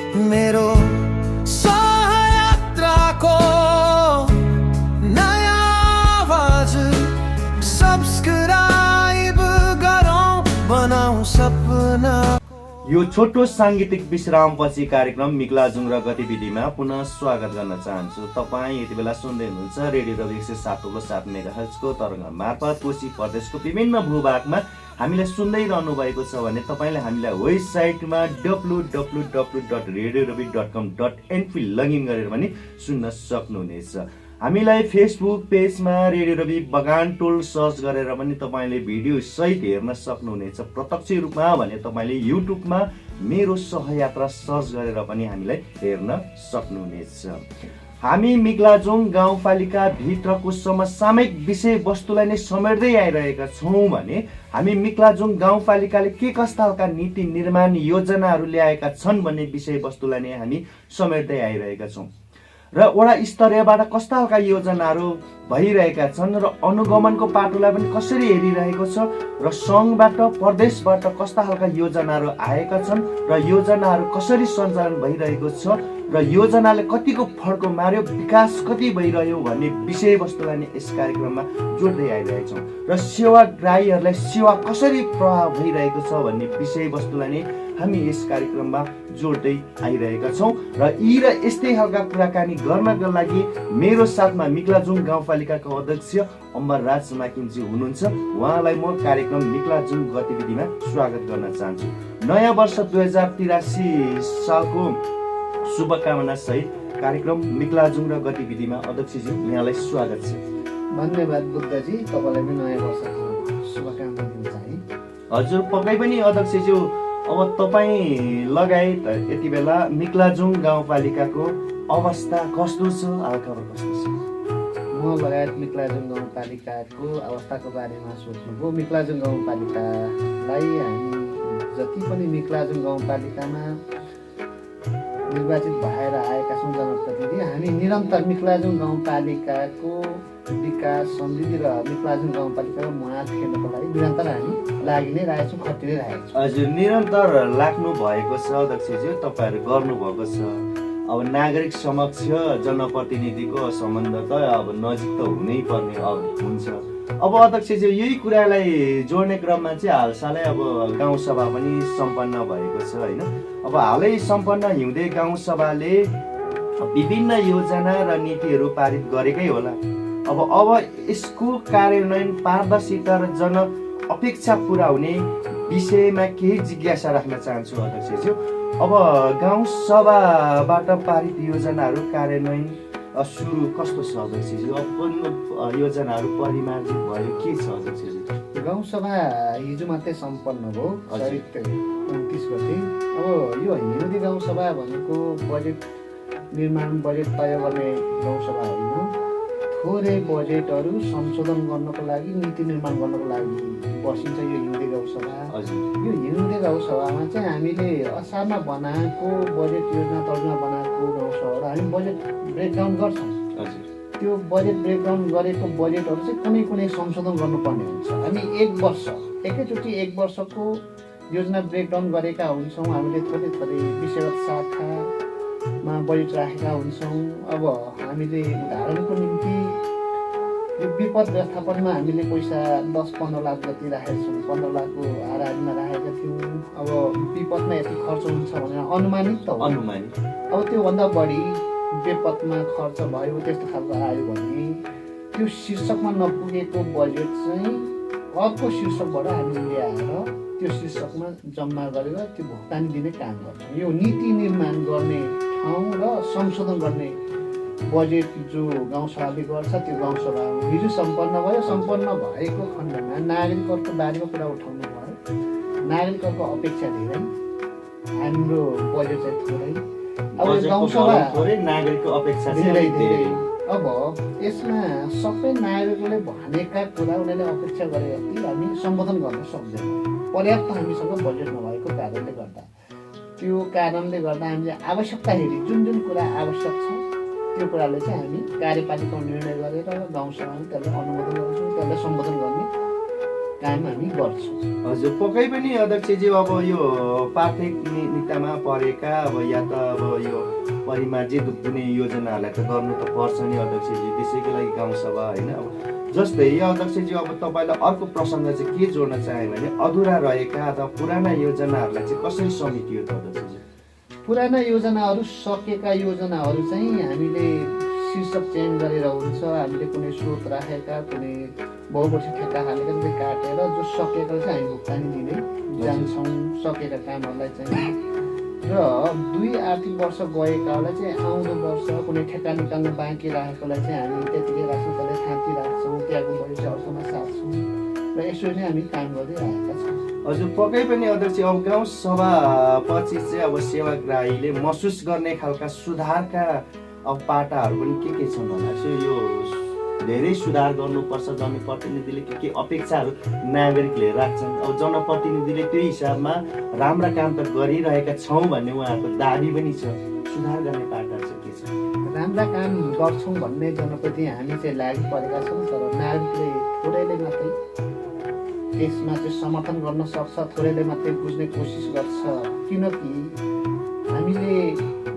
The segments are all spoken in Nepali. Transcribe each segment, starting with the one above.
मेरो सहयात्राको नयाँ आवाज सब्सक्राइब गरौँ, बनाऊ सपना। यो छोटो साङ्गीतिक विश्रामपछि कार्यक्रम मिक्लाजुङ र गतिविधिमा पुनः स्वागत गर्न चाहन्छु। तपाईँ यति बेला सुन्दै हुनुहुन्छ रेडियो रवि 107.7 मेगाहर्जको तरङ्ग मार्फत कोशी प्रदेशको विभिन्न भूभागमा हामीलाई सुन्दै रहनु भएको छ भने तपाईँले हामीलाई वेबसाइटमा www.radioreview.com.np लगइन गरेर पनि सुन्न सक्नुहुनेछ। हामीलाई फेसबुक पेजमा रेडियो रवि बगानटोल सर्च गरेर पनि तपाईँले भिडियो सहित हेर्न सक्नुहुनेछ। प्रत्यक्ष रूपमा भने तपाईँले युट्युबमा मेरो सहयात्रा सर्च गरेर पनि हामीलाई हेर्न सक्नुहुनेछ। हामी मिक्लाजुङ गाउँपालिका भित्रको समसामयिक विषयवस्तुलाई नै समेट्दै आइरहेका छौँ भने हामी मिक्लाजुङ गाउँपालिकाले के कस्ता खालका नीति निर्माण योजनाहरू ल्याएका छन् भन्ने विषयवस्तुलाई नै हामी समेट्दै आइरहेका छौँ र वडा स्तरीयबाट कस्ता खालका योजनाहरू भइरहेका छन् र अनुगमनको पाटोलाई पनि कसरी हेरिरहेको छ र सङ्घबाट प्रदेशबाट कस्ता खालका योजनाहरू आएका छन् र योजनाहरू कसरी सञ्चालन भइरहेको छ र योजनाले कतिको फड्को मार्यो, विकास कति भइरह्यो भन्ने विषयवस्तुलाई नै यस कार्यक्रममा जोड्दै आइरहेका छौँ र सेवाग्राहीहरूलाई सेवा कसरी प्रभाव भइरहेको छ भन्ने विषयवस्तुलाई नै हामी यस कार्यक्रममा जोड्दै आइरहेका छौँ र यी र यस्तै खालका कुराकानी गर्नका लागि मेरो साथमा मिक्लाजुङ गाउँपालिकाको अध्यक्ष अमरराज माकिन्जी हुनुहुन्छ। उहाँलाई म कार्यक्रम मिक्लाजुङ गतिविधिमा स्वागत गर्न चाहन्छु। नयाँ वर्ष 2083 सालको शुभकामना सहित कार्यक्रम मिक्लाजुङ र गतिविधिमा अध्यक्षजी यहाँलाई स्वागत छ। धन्यवाद बुद्धजी, तपाईँलाई पनि नयाँ वर्षको शुभकामना दिन चाहे। हजुर पक्कै पनि अध्यक्षज्यू, अब तपाईँ लगायत यति बेला मिक्लाजुङ गाउँपालिकाको अवस्था कस्तो छ, हालखबर कस्तो छ? म लगायत मिक्लाजुङ गाउँपालिकाको अवस्थाको बारेमा सोच्नुभयो। मिक्लाजुङ गाउँपालिकालाई हामी जति पनि मिक्लाजुङ गाउँपालिकामा निर्वाचित भएर आएका छौँ जनप्रतिनिधि, हामी निरन्तर मिक्लाजुङ गाउँपालिकाको विकास समृद्धि र मिक्लाजुङ गाउँपालिकाको मुहार फेर्नको लागि निरन्तर हामी लागि नै रहेका छौँ, खटिँदै रहेका छौँ। हजुर निरन्तर लाग्नु भएको छ अध्यक्षज्यू, तपाईँहरू गर्नुभएको छ। अब नागरिक समक्ष जनप्रतिनिधिको सम्बन्ध त अब नजिक त हुनै पर्ने हुन्छ। अब अध्यक्षज्यू यही कुरालाई जोड्ने क्रममा चाहिँ हालसालै अब गाउँसभा पनि सम्पन्न भएको छ होइन। अब हालै सम्पन्न हिउँदे गाउँसभाले विभिन्न योजना र नीतिहरू पारित गरेकै होला। अब यसको कार्यान्वयन पारदर्शिता र जन अपेक्षा पुरा हुने विषयमा केही जिज्ञासा राख्न चाहन्छु अध्यक्षज्यू। अब गाउँसभाबाट पारित योजनाहरू कार्यान्वयन सुरु कस्तो छ अध्यक्षज्यू? अब योजनाहरू परिमार्जित भयो के छ अध्यक्षज्यू? गाउँसभा हिजो मात्रै सम्पन्न भयो, चैत 29 गते। अब यो हिउँदे गाउँसभा भनेको बजेट निर्माण, बजेट तय गर्ने गाउँसभा होइन। थोरै बजेटहरू संशोधन गर्नको लागि, नीति निर्माण गर्नको लागि बसिन्छ यो हिउँदे गाउँसभा। यो हिउँदे गाउँसभामा चाहिँ हामीले असारमा बनाएको बजेट योजना तर्जुमा बनाएको गाउँसभाहरू हामी बजेट ब्रेकडाउन गर्छौँ। त्यो बजेट ब्रेकडाउन गरेको बजेटहरू चाहिँ कुनै कुनै संशोधन गर्नुपर्ने हुन्छ। हामी एकैचोटि एक वर्षको योजना ब्रेकडाउन गरेका हुन्छौँ। हामीले थोरै थोरै विषयगत शाखामा बजेट राखेका हुन्छौँ। अब हामीले उदाहरणको निम्ति यो विपद व्यवस्थापनमा हामीले पैसा 10-15 लाख जति राखेका छौँ। 15 लाखको हाराहारीमा राखेका थियौँ। अब विपदमा यति खर्च हुन्छ भनेर अनुमानित त हो। अब त्योभन्दा बढी विपदमा खर्च भयो, त्यस्तो खालको आयो भने त्यो शीर्षकमा नपुगेको बजेट चाहिँ अर्को शीर्षकबाट हामीले ल्याएर त्यो शीर्षकमा जम्मा गरेर त्यो भुक्तानी दिने काम गर्छौँ। यो नीति निर्माण गर्ने ठाउँ र संशोधन गर्ने बजेट जो गाउँसभाले गर्छ त्यो गाउँसभा हिजो सम्पन्न भयो। सम्पन्न भएको खण्डमा नागरिकहरूको बारेमा कुरा उठाउनु भयो। नागरिकहरूको अपेक्षा धेरै, हाम्रो बजेट चाहिँ थोरै। अब गाउँसभा नागरिकको अपेक्षा धेरै। अब यसमा सबै नागरिकले भनेका कुरा उनीहरूले अपेक्षा गरे जति हामी सम्बोधन गर्न सक्दैनौँ, पर्याप्त हामीसँग बजेट नभएको कारणले गर्दा। त्यो कारणले गर्दा हामीले आवश्यकता हेरी जुन कुरा आवश्यक छ त्यो कुराले चाहिँ हामी कार्यपालिकामा निर्णय गरेर गाउँसभामा त्यसलाई अनुमोदन गर्छौँ, त्यसलाई सम्बोधन गर्ने काम हामी गर्छौँ। हजुर, पक्कै पनि अध्यक्षज्यू अब यो प्राथमिकतामा परेका अब या त अब यो परिमार्जित कुनै योजनाहरूलाई त गर्नु त पर्छ नि अध्यक्षज्यू, त्यसैको लागि गाउँसभा होइन। अब जस्तै अध्यक्षज्यू अब तपाईँलाई अर्को प्रसङ्ग चाहिँ के जोड्न चाहे भने अधुरा रहेका अथवा पुराना योजनाहरूलाई चाहिँ कसरी समेटियो त अध्यक्षज्यू? पुराना योजनाहरू, सकेका योजनाहरू चाहिँ हामीले शीर्षक चयन गरेर हुन्छ, हामीले कुनै स्रोत राखेका, कुनै बहुवर्षीय ठेक्का हालेका चाहिँ काटेर जो सकेका चाहिँ हामी भुक्तानी दिँदै जान्छौँ सकेका कामहरूलाई चाहिँ। र 2 आर्थिक वर्ष गएकालाई चाहिँ आउँदो वर्ष कुनै ठेक्का निकाल्न बाँकी राखेकोलाई चाहिँ हामी त्यतिकै राख्छौँ, त्यसलाई थाँती राख्छौँ, त्यहाँको भविष्य अर्कोमा सार्छौँ र यसरी नै हामी काम गर्दै आएका छौँ। हजुर, पक्कै पनि अध्यक्ष अब गाउँसभा पछि चाहिँ अब सेवाग्राहीले महसुस गर्ने खालका सुधारका अब पाटाहरू पनि के छन् होला? यो धेरै सुधार गर्नुपर्छ, जनप्रतिनिधिले के अपेक्षाहरू नागरिकले राख्छन्, अब जनप्रतिनिधिले त्यो हिसाबमा राम्रा काम त गरिरहेका छौँ भन्ने उहाँहरूको दाबी पनि छ, सुधार गर्ने पाटा चाहिँ के छ? राम्रा काम गर्छौँ भन्ने जनप्रति हामी चाहिँ लागि परेका छौँ, तर नागरिकले थोरैले मात्रै त्यसमा चाहिँ समर्थन गर्न सक्छ, थोरैले मात्रै बुझ्ने कोसिस गर्छ। किनकि हामीले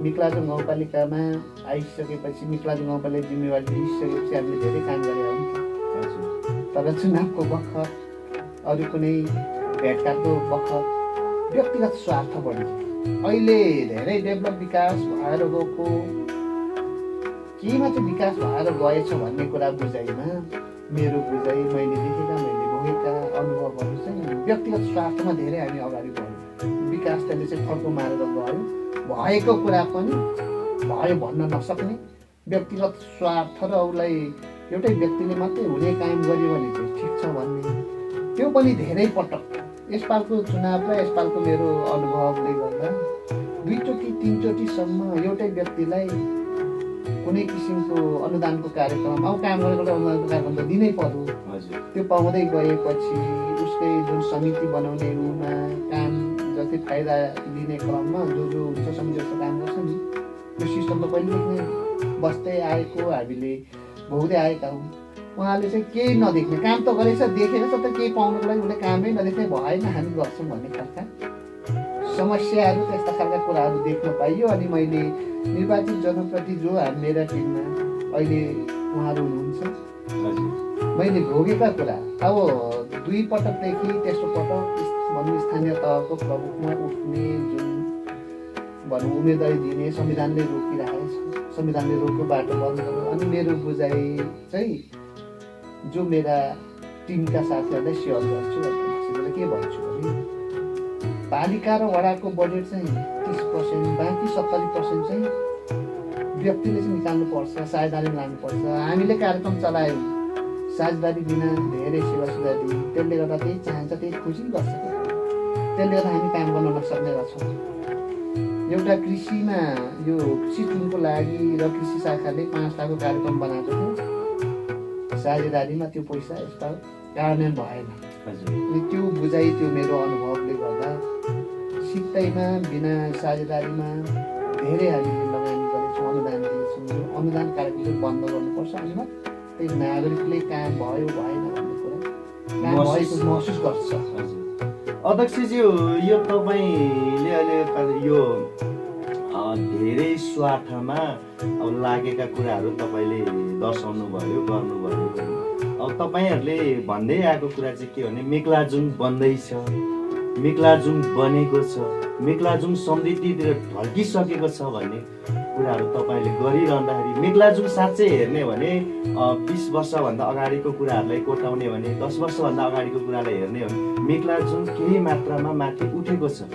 मिक्लाजुङ गाउँपालिकामा आइसकेपछि, मिक्लाजुङ गाउँपालिका जिम्मेवारी लिइसकेपछि हामीले धेरै काम गरेका हौँ। तर चुनावको बखत, अरू कुनै भेटघाटको बखत व्यक्तिगत स्वार्थ बढी। अहिले धेरै डेभलप विकास भएर गएको, केमा चाहिँ विकास भएर गएछ भन्ने कुरा बुझाइमा मेरो बुझाइ, मैले देखेका, मैले भोगेका अनुभवहरू चाहिँ व्यक्तिगत स्वार्थमा धेरै हामी अगाडि बढ्यौँ। विकास त्यसले चाहिँ फर्को मारेर गयो, भएको कुरा पनि भयो भन्न नसक्ने व्यक्तिगत स्वार्थ र उसलाई एउटै व्यक्तिले मात्रै हुने काम गर्यो भने चाहिँ ठिक छ भन्ने, त्यो पनि धेरै पटक यसपालको चुनाव र यसपालको मेरो अनुभवले गर्दा 2 चोटि 3 चोटिसम्म एउटै व्यक्तिलाई कुनै किसिमको अनुदानको कार्यक्रम, अब काम गरेको अनुदानको कार्यक्रम त दिनै पर्यो, त्यो पाउँदै गएपछि उसकै जुन समिति बनाउने उमा काम जति फाइदा लिने क्रममा जो हुन्छ समिति जस्तो काम गर्छ नि, त्यो सिस्टम त पहिलेदेखि नै बस्दै आएको, हामीले भोग्दै आएका हौँ। उहाँले चाहिँ केही नदेख्ने काम त गरेछ, देखेर त केही पाउनको लागि उसले कामै नदेख्ने भएन हामी गर्छौँ भन्ने खालका समस्याहरू, त्यस्ता खालका कुराहरू देख्न पाइयो। अनि मैले निर्वाचित जनप्रति जो मेरा टिममा अहिले उहाँहरू हुनुहुन्छ, मैले भोगेका कुरा अब 2 पटकदेखि तेस्रो पटक भनौँ स्थानीय तहको प्रमुखमा उठ्ने जुन भनौँ उम्मेदवारी दिने संविधानले रोकिरहेको छ, संविधानले रोक्यो, बाटो बन्द गर्यो। अनि मेरो बुझाइ चाहिँ जो मेरा टिमका साथीहरूलाई सेयर गर्छु, के भन्छु भने पालिका र वडाको बजेट चाहिँ 30%, बाँकी 70% चाहिँ व्यक्तिले चाहिँ निकाल्नुपर्छ, साझेदारी लानुपर्छ। हामीले कार्यक्रम चलायौँ, साझेदारी बिना धेरै सेवा सुविधा दियौँ, त्यसले गर्दा त्यही चाहन्छ, त्यही खुसी गर्छ, त्यसले गर्दा हामी काम गर्न नसक्ने गर्छौँ। एउटा कृषिमा यो कृषि टिमको लागि र कृषि शाखाले 5 लाखको कार्यक्रम बनाएको थियो, साझेदारीमा त्यो पैसा यसपाल कार्यान्वयन भएन। अनि त्यो बुझाइ, त्यो मेरो अनुभवले गर्दा सित्तैमा बिना साझेदारीमा धेरै हामीले लगानी गरेछौँ, अनुदान दिएछौँ। यो अनुदान कार्यक्रम बन्द गर्नुपर्छ, अनि मात्रै नागरिकले काम भयो भएन भन्ने कुरा काम भएको महसुस गर्छ। अध्यक्षज्यू, यो तपाईँले अहिले यो धेरै स्वार्थमा अब लागेका कुराहरू तपाईँले दर्शाउनु भयो, गर्नुभयो। अब तपाईँहरूले भन्दै आएको कुरा चाहिँ के भने मेक्लाजुङ बन्दैछ, मेक्लाजुङ बनेको छ, मेक्लाजुङ समृद्धितिर ढल्किसकेको छ भन्ने कुराहरू तपाईँले गरिरहँदाखेरि मेक्लाजुङ साँच्चै हेर्ने भने 20 वर्षभन्दा अगाडिको कुराहरूलाई कोटाउने भने 10 वर्षभन्दा अगाडिको कुरालाई हेर्ने हो भने मेक्लाजुङ केही मात्रामा माथि उठेको छ,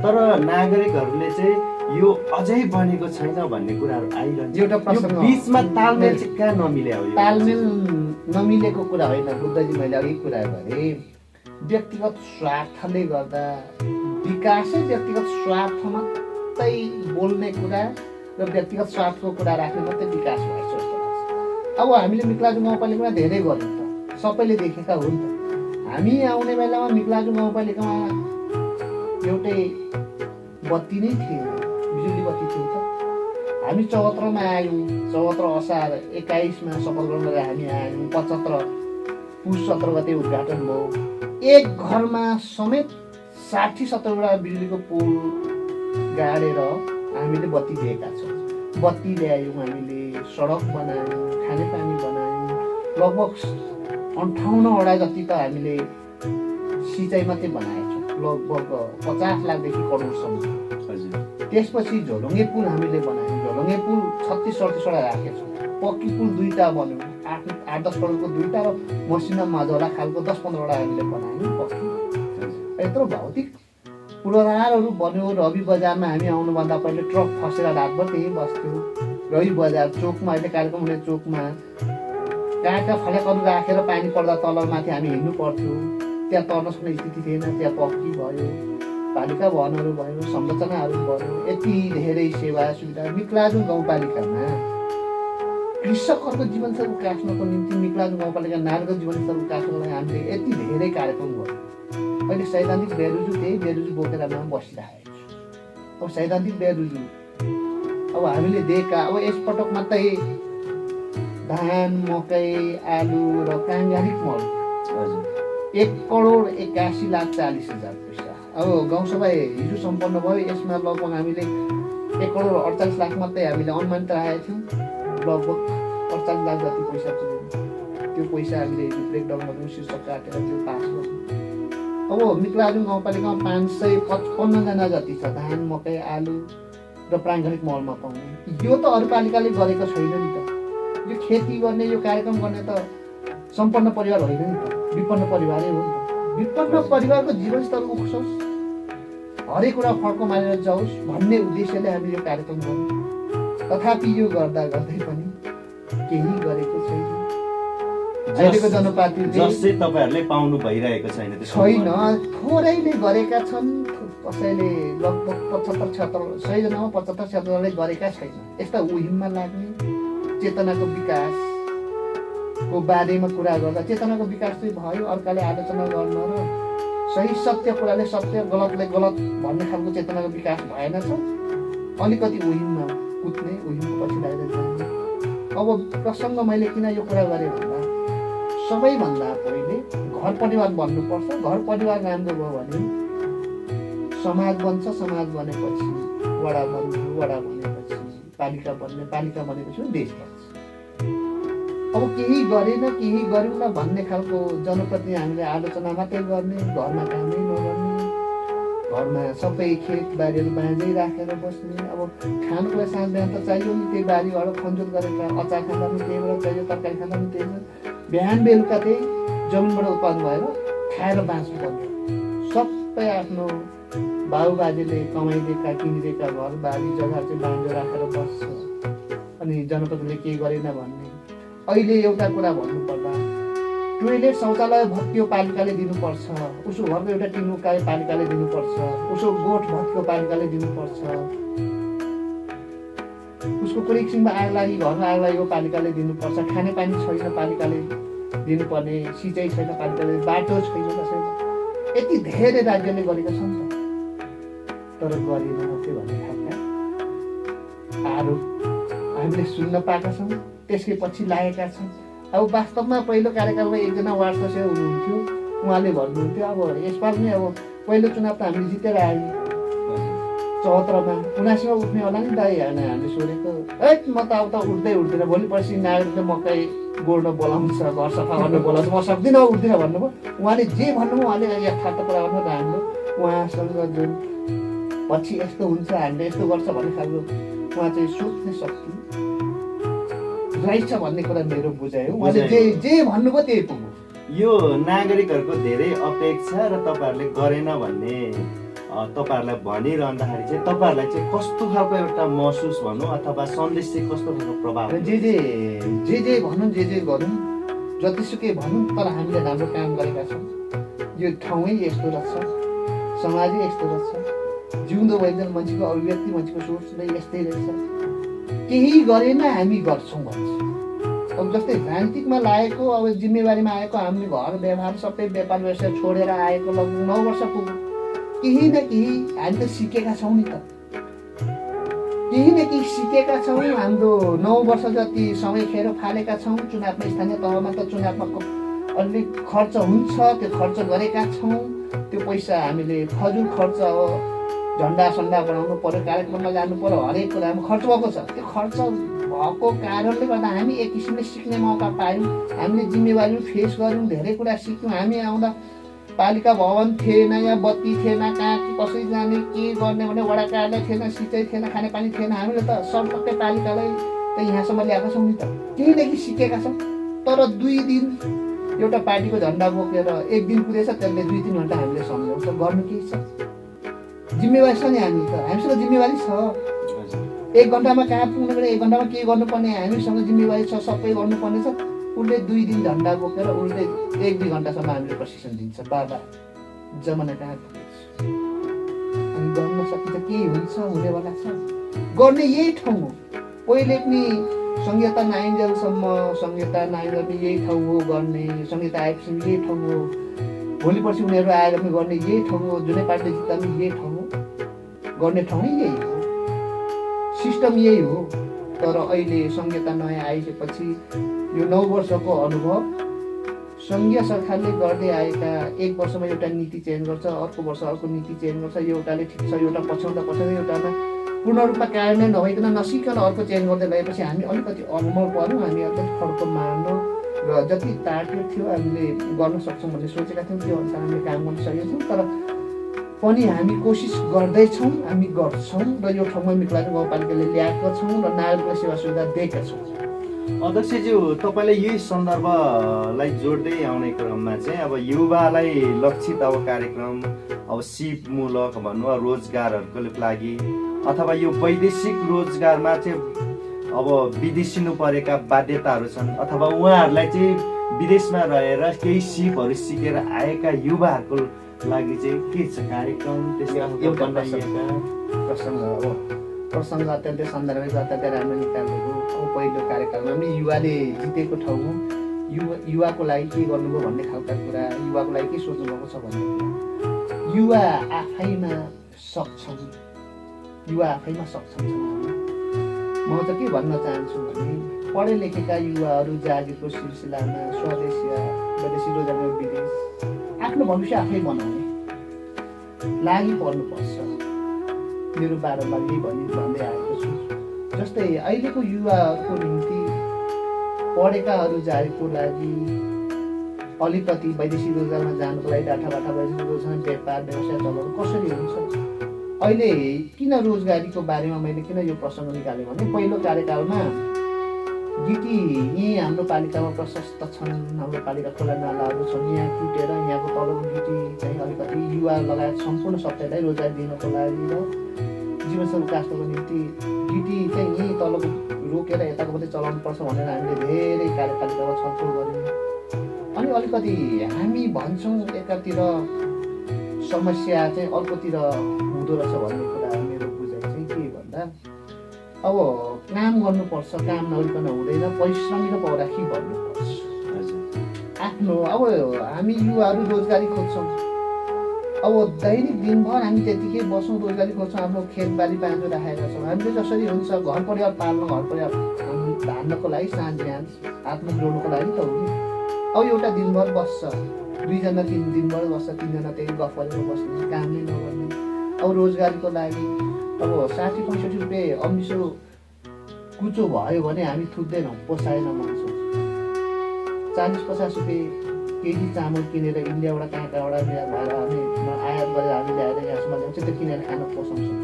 तर नागरिकहरूले चाहिँ यो अझै बनेको छैन भन्ने कुराहरू आइरहन्छ। एउटा प्रश्न बिचमा तालमेल चाहिँ कहाँ नमिल्या हो? तालमेल नमिलेको कुरा होइन बुद्धजी, मैले अघि कुरा गरेँ व्यक्तिगत स्वार्थले गर्दा विकासै व्यक्तिगत स्वार्थ मात्रै बोल्ने कुरा र व्यक्तिगत स्वार्थको कुरा राख्ने मात्रै विकास भएछ जस्तो लाग्छ। अब हामीले मिक्लाजुङ गाउँपालिकामा धेरै गर्यौँ त, सबैले देखेका हो नि त। हामी आउने बेलामा मिक्लाजुङ गाउँपालिकामा एउटै बत्ती नै थियो, बिजुली बत्ती थियो त। हामी 74मा आयौँ, 74 असार 21मा शपथ ग्रहण गरेर हामी आयौँ। 75 पुस 17 गते उद्घाटन भयो। एक घरमा समेत 60-70 बिजुलीको पोल गाडेर हामीले बत्ती दिएका छौँ। बत्ती ल्यायौँ, हामीले सडक बनायौँ, खानेपानी बनायौँ। लगभग 58वटा जति त हामीले सिँचाइ मात्रै बनाएछौँ, लगभग 50 लाखदेखि करोडसम्म। त्यसपछि झोलुङ्गे पुल हामीले बनायौँ। झोलुङ्गे पुल 36-37वटा राखेछौँ। पक्की पुल 2टा बन्यो, 8-10 करोडको 2टा र मसिना मझौला खालको 10-15वटा हामीले बनायौँ पक्की। यत्रो भौतिक पूर्वाधारहरू बन्यो। रवि बजारमा हामी आउनुभन्दा पहिले ट्रक फसेर रातभर त्यहीँ बस्थ्यो। रवि बजार चोकमा, अहिले कार्यक्रम हुने चोकमा काठका फलेकहरू राखेर पानी पर्दा तलमाथि हामी हिँड्नु पर्थ्यो। त्यहाँ तर्न सक्ने स्थिति थिएन, त्यहाँ पक्की भयो, पालिका भवनहरू भयो, संरचनाहरू भयो। यति धेरै सेवा सुविधा मिक्लाजुङ गाउँपालिकामा कृषकहरूको जीवनस्तर उकास्नको निम्ति मिक्लाजुङ गाउँपालिका नागरिकको जीवनस्तर उकास्नको लागि हामीले यति धेरै कार्यक्रम गर्यौँ। अहिले सैद्धान्तिक बेरुजु त्यही बेरुजु बोकेर बसिरहेको छु। अब सैद्धान्तिक बेरुजु अब हामीले दिएका अब यसपटक मात्रै धान, मकै, आलु र काङ्गारिक मल 1,81,40,00,000 पैसा। अब गाउँसभा हिजो सम्पन्न भयो। यसमा लगभग हामीले 1,48,00,000 मात्रै हामीले अनुमानित राखेका थियौँ। लगभग 48 लाख जति पैसा पुग्यो। त्यो पैसा हामीले ब्रेकडाउन गर्यौँ, शीर्षक काटेर त्यो पास गर्यौँ। अब मिक्लाजुङ गाउँपालिकामा 555जना जति छ धान, मकै, आलु र प्राङ्गारिक मलमा पाउने। यो त अरू पालिकाले गरेको छैन नि त। यो खेती गर्ने, यो कार्यक्रम गर्ने त सम्पन्न परिवार होइन नि त, विपन्न परिवारै हो नि त। विपन्न परिवारको जीवनस्तर उठ्छोस्, हरेक कुरा फड्को मारेर जाओस् भन्ने उद्देश्यले हामी यो कार्यक्रम गर्यौँ। तथापि यो गर्दा गर्दै पनि केही गरेको छैन। अहिलेको जनपार्टीले जसै तपाईँहरूले पाउनु भइरहेको छैन। थोरैले गरेका छन्। कसैले लगभग 75-76 100 जनामा 75-76ले गरेका छैन। यस्ता उहिममा लाग्ने, चेतनाको विकासको बारेमा कुरा गर्दा चेतनाको विकास चाहिँ भयो, अर्काले आलोचना गर्न र सही सत्य कुराले सत्य, गलतले गलत भन्ने खालको चेतनाको विकास भएन छ। अलिकति उहिममा कुद्ने, उहिमको पछि लागेर जाने। अब प्रसङ्ग मैले किन यो कुरा गरेँ भन्दा सबैभन्दा पहिले घर परिवार बन्नुपर्छ। घर परिवार राम्रो भयो भने समाज बन्छ, समाज बनेपछि वडा बन्ने, वडा बनेपछि पालिका बन्ने, पालिका बनेपछि देश बन्छ। अब केही गरेन, केही गऱ्यौँ न भन्ने खालको जनप्रति हामीले आलोचना मात्रै गर्ने, घरमा कामै नगर्ने, घरमा सबै खेतबारीहरू बाँझै राखेर बस्ने। अब खानुको लागि साँझ बिहान त चाहियो नि, त्यही बारीबाट खनजोत गरेर अचार खाँदा पनि त्यहीबाट चाहियो, तरकारी खाँदा पनि त्यही। बिहान बेलुका त्यही जमिनबाट उत्पादन भएर खाएर बाँच्नु पर्यो। सबै आफ्नो बाबुबाजेले कमाइदिएका, किनिदिएका घर बारी जग्गा चाहिँ बाँझो राखेर बस्छ। अनि जनप्रतिले केही गरेन भन्ने। अहिले एउटा कुरा भन्नुपर्दा टोइलेट शौचालय भत्कियो पालिकाले दिनुपर्छ, उसो घरको एउटा टिनु काए पालिकाले दिनुपर्छ, उसो गोठ भत्कियो पालिकाले दिनुपर्छ, उसको कुरिकसिङमा आग लागि, घरमा आग लागेको पालिकाले दिनुपर्छ, खानेपानी छैन पालिकाले दिनुपर्ने, सिँचाइ छैन पालिकाले, बाटो छैन कसैले। यति धेरै राज्यले गरेका छन् त, तर गरिएन मात्रै भन्ने खालका आरोप हामीले सुन्न पाएका छौँ। त्यसकै पछि लागेका छन्। अब वास्तवमा पहिलो कार्यकालमा एकजना वार्ड सदस्य हुनुहुन्थ्यो, उहाँले भन्नुहुन्थ्यो अब यसपालि नै अब पहिलो चुनाव त हामीले जितेर आयौँ 74मा, 79मा उठ्ने होला नि दाइ होइन। हामीले सोधेको है म त अब त उठ्दै उठ्दैन, भोलि पर्सि नागरिकले मकै गोड्न बोलाउँछ, घर सफा गर्न बोलाउँछ, म सक्दिनँ उठ्दिनँ भन्नुभयो। उहाँले जे भन्नुभयो उहाँले यथार्थ कुरा गर्नु राम्रो। उहाँसँग जुन पछि यस्तो हुन्छ, हामीले यस्तो गर्छ भन्ने खालको उहाँ चाहिँ सोच्ने शक्ति रहेछ भन्ने कुरा मेरो बुझाइ हो। उहाँले जे भन्नुभयो त्यही पुग्यो। यो नागरिकहरूको धेरै अपेक्षा र तपाईँहरूले गरेन भन्ने तपाईँहरूलाई भनिरहँदाखेरि चाहिँ तपाईँहरूलाई चाहिँ कस्तो खालको एउटा महसुस भनौँ अथवा सन्देश चाहिँ कस्तो खालको प्रभाव? जे भनौँ, जे गरौँ, जतिसुकै भनौँ, तर हामीले राम्रो काम गरेका छौँ। यो ठाउँै यस्तो रहेछ, समाजै यस्तो रहेछ, जिउँदो वैज्ञानिक मान्छेको अभिव्यक्ति, मान्छेको सोच नै यस्तै रहेछ। केही गरेन हामी गर्छौँ भन्छ। अब जस्तै राजनीतिकमा लागेको, अब जिम्मेवारीमा आएको, हामीले घर व्यवहार सबै व्यापार व्यवसाय छोडेर आएको लगभग 9 वर्ष पुग्यो। केही न केही हामी त सिकेका छौँ नि त, केही न केही सिकेका छौँ। हाम्रो 9 वर्ष जति समय खेर फालेका छौँ। चुनावमा स्थानीय तहमा त चुनावमा अलि खर्च हुन्छ, त्यो खर्च गरेका छौँ। त्यो पैसा हामीले फजुल खर्च हो, झन्डा सन्डा बनाउनु पर्यो, कार्यक्रममा जानु पर्यो, हरेक कुरामा खर्च भएको छ। त्यो खर्च भएको कारणले गर्दा हामी एक किसिमले सिक्ने मौका पायौँ, हामीले जिम्मेवारी फेस गऱ्यौँ, धेरै कुरा सिक्यौँ। हामी आउँदा पालिका भवन थिएन, यहाँ बत्ती थिएन, कहाँ कसरी जाने के गर्ने भने वडा कार्यालय थिएन, सिँचाइ थिएन, खानेपानी थिएन। हामीले त सबटक्कै पालिकालाई त यहाँसम्म ल्याएका छौँ नि त, केही न केही सिकेका छौँ। तर 2 दिन एउटा पार्टीको झन्डा बोकेर 1 दिन कुदेछ, त्यसले 2-3 घन्टा हामीले सम्झाउँछ, गर्नु केही छ? जिम्मेवारी छ नि, हामीसँग जिम्मेवारी छ। 1 घन्टामा कहाँ पुग्नु पर्ने, 1 घन्टामा के गर्नुपर्ने, हामीसँग जिम्मेवारी छ, सबै गर्नुपर्ने छ। उसले 2 दिन झन्डा बोकेर उसले 1-2 घन्टासम्म हामीले प्रशिक्षण दिन्छ। बाबा जमाना कहाँ पुगेछ, अनि गर्न सकिन्छ, केही हुन्छ, हुनेवाला छ, गर्ने यही ठाउँ हो। पहिले पनि संहिता नआइन्जेलसम्म संहिता नआइन्जेल पनि यही ठाउँ हो गर्ने, संहिता आएपछि यही ठाउँ हो, भोलि पर्सि उनीहरू आएर पनि गर्ने यही ठाउँ हो, जुनै पार्टी जित्दा पनि यही ठाउँ हो, गर्ने ठाउँ नै यही हो, सिस्टम यही हो। तर अहिले संहिता नयाँ आइसकेपछि यो 9 वर्षको अनुभव, सङ्घीय सरकारले गर्दै आएका 1 वर्षमा एउटा नीति चेन्ज गर्छ, अर्को वर्ष अर्को नीति चेन्ज गर्छ, एउटाले ठिक छ, एउटा पछ्याउँदा एउटामा पूर्ण रूपमा कार्यान्वयन नभइकन नसिकन अर्को चेन्ज गर्दै गएपछि हामी अलिकति अलमल पर्यौँ, हामी अलिकति फर्को मार्नु र जति टार्गेट थियो हामीले गर्न सक्छौँ भन्ने सोचेका थियौँ, त्यो अनुसार हामीले काम गर्न सकेका थियौँ। तर पनि हामी कोसिस गर्दैछौँ, हामी गर्छौँ र यो ठाउँमा मिकलारी गाउँपालिकाले ल्याएका छौँ र नागरिकलाई सेवा सुविधा दिएका छौँ। अध्यक्षज्यू, तपाईँले यही सन्दर्भलाई जोड्दै आउने क्रममा चाहिँ अब युवालाई लक्षित अब कार्यक्रम, अब सिपमूलक भन्नु रोजगारहरूको लागि अथवा यो वैदेशिक रोजगारमा चाहिँ अब विदेशिनु परेका बाध्यताहरू छन् अथवा उहाँहरूलाई चाहिँ विदेशमा रहेर केही सिपहरू सिकेर आएका युवाहरूको लागि चाहिँ के छ कार्यक्रम, त्यसका प्रसङ्ग अत्यन्तै सन्दर्भिक, अत्यन्तै राम्रो निकालेको। अब पहिलो कार्यकालमा पनि युवाले जितेको ठाउँ हो, युवाको लागि के गर्नुभयो भन्ने खालका कुरा, युवाको लागि के सोच्नुभएको छ भन्ने कुरा, युवा आफैमा सक्षम, युवा आफैमा सक्षम छन्। म त के भन्न चाहन्छु भने पढे लेखेका युवाहरू जागिरको सिलसिलामा स्वदेश या विदेशी रोजगारमा विदेश आफ्नो भविष्य आफै बनाउने लागि पर्नुपर्छ। मेरो बारम्बार यही भन्दै आएको छु। जस्तै अहिलेको युवाहरूको निम्ति पढेकाहरू जागिरको लागि अलिकति वैदेशिक रोजगारमा जानुको लागि डाटाबाट वैदेशिक रोजगार व्यापार व्यवसाय चलाउनु कसरी हुन्छ? अहिले किन रोजगारीको बारेमा मैले किन यो प्रसङ्ग निकालेँ भने पहिलो कार्यकालमा गिटी यहीँ हाम्रो पालिकामा प्रशस्त छन्, हाम्रो पालिका खोला नालाहरू छन्, यहाँ टुटेर यहाँको तलको गिटी चाहिँ अलिकति युवा लगायत सम्पूर्ण सबैलाई रोजगार दिनको लागि र जीवनस्तर विकासको निम्ति गिटी चाहिँ यहीँ तलको रोकेर यताको मात्रै चलाउनु पर्छ भनेर हामीले धेरै कार्यपालिकामा छलफल गऱ्यौँ। अनि अलिकति हामी भन्छौँ एकातिर समस्या चाहिँ अर्कोतिर हुँदो रहेछ भन्ने कुरा मेरो बुझाइ चाहिँ के भन्दा अब काम गर्नुपर्छ, काम नगरिकन हुँदैन, परिश्रमी र पौराखी भन्नुपर्छ आफ्नो। अब हामी युवाहरू रोजगारी खोज्छौँ, अब दैनिक दिनभर हामी त्यतिकै बस्छौँ, रोजगारी खोज्छौँ, आफ्नो खेतबारी बाँझो राखेका छौँ। हामीले जसरी हुन्छ घर परिवार पाल्न, घर परिवार धान्नको लागि साँझ बिहान हातमा जोड्नुको लागि त हो नि। अब एउटा दिनभर बस्छ, 2 जना 3 दिनभर बस्छ, 3 जना त्यही गफ गरेर बस्ने, काम नै नगर्ने। अब रोजगारीको लागि अब 60-65 रुपियाँ अमिसो कुचो भयो भने हामी थुक्दैनौँ, पोसाएन भन्छौँ। 40-50 रुपियाँ केजी चामल किनेर इन्डियाबाट कहाँ कहाँबाट भएर हामी आयात गरेर हामी ल्याएर यहाँसम्म ल्याउँछ, त्यो किनेर खान पोसाउँछौँ।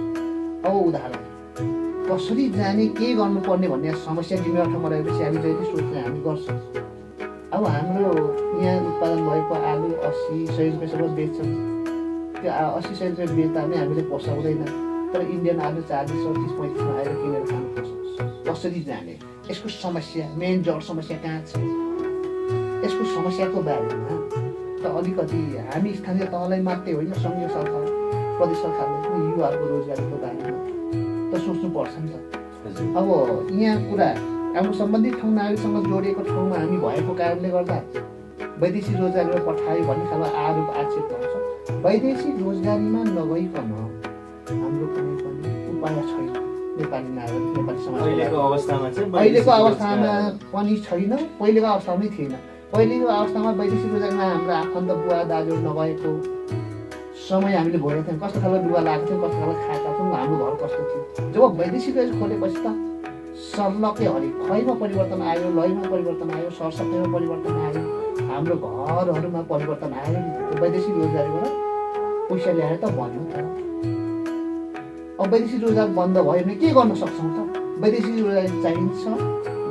अब उदाहरण कसरी जाने, के गर्नुपर्ने भन्ने समस्या जिम्मेवार ठाउँमा रहेपछि हामी जहिले सोच्ने हामी गर्छौँ। अब हाम्रो यहाँ उत्पादन भएको आलु 80-100 रुपियाँसम्म बेच्छौँ, त्यो 80-100 रुपियाँ बेच्दा पनि हामीले पोसाउँदैन। तर इन्डियन आलु 40-30-35मा आएर किनेर खानु पोसाउँछ। कसरी जाने, यसको समस्या, मेन जड समस्या कहाँ छ, यसको समस्याको बारेमा त अलिकति हामी स्थानीय तहलाई मात्रै होइन, सङ्घीय सरकार, प्रदेश सरकारले पनि युवाहरूको रोजगारीको बारेमा त सोच्नुपर्छ नि त। अब यहाँ कुरा हाम्रो सम्बन्धित ठाउँ नागरिकसँग जोडिएको ठाउँमा हामी भएको कारणले गर्दा वैदेशिक रोजगारीमा पठायो भन्ने खालको आरोप आक्षेप आउँछ। वैदेशिक रोजगारीमा नगइकन हाम्रो कुनै पनि उपाय छैन। नेपाली नागरिक, नेपाली समाज अहिलेको अवस्थामा पनि छैन, पहिलेको अवस्थामै थिएन। पहिलेको अवस्थामा वैदेशिक रोजगारीमा हाम्रो आफन्त बुवा दाजु नभएको समय हामीले भोगेका थियौँ। कस्तो खालको लुगा लगाएको थियौँ, कस्तो खालको खाएका थियौँ, हाम्रो घर कस्तो थियो। जब वैदेशिक रोजगार खोलेपछि त सर्लकै हरेक खैमा परिवर्तन आयो, लयमा परिवर्तन आयो, सरसफाइमा परिवर्तन आयो, हाम्रो घरहरूमा परिवर्तन आयो। त्यो वैदेशिक रोजगारीबाट पैसा ल्याएर त भन्यो त। अब वैदेशिक रोजगार बन्द भयो भने के गर्न सक्छौँ त? वैदेशिक रोजगारी चाहिन्छ,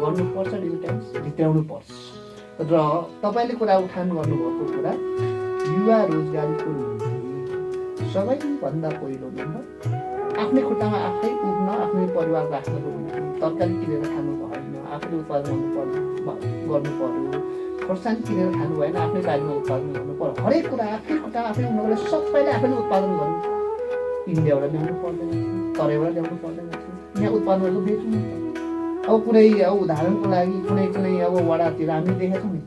गर्नुपर्छ, डिजिटाइज भित्राउनु पर्छ। र तपाईँले कुरा उठान गर्नुभएको कुरा युवा रोजगारीको निम्ति सबैभन्दा पहिलो नम्बर आफ्नै खुट्टामा आफै उठ्न, आफ्नै परिवार राख्नको निम्ति तरकारी किनेर खानु भएन, आफूले उत्पादन गर्नु पर्यो, खोर्सानी किनेर खानु भएन, आफ्नै बारीमा उत्पादन गर्नु पर्यो। हरेक कुरा आफ्नै खुट्टामा आफै उठ्नको लागि सबैले आफैले उत्पादन गर्नु। इन्डियाबाट ल्याउनु पर्दैन थियो, तराईबाट ल्याउनु पर्दैन थियो, यहाँ उत्पादन गरेको बेच्नु। अब कुनै उदाहरणको लागि कुनै अब वडातिर हामीले देखेका छौँ नि,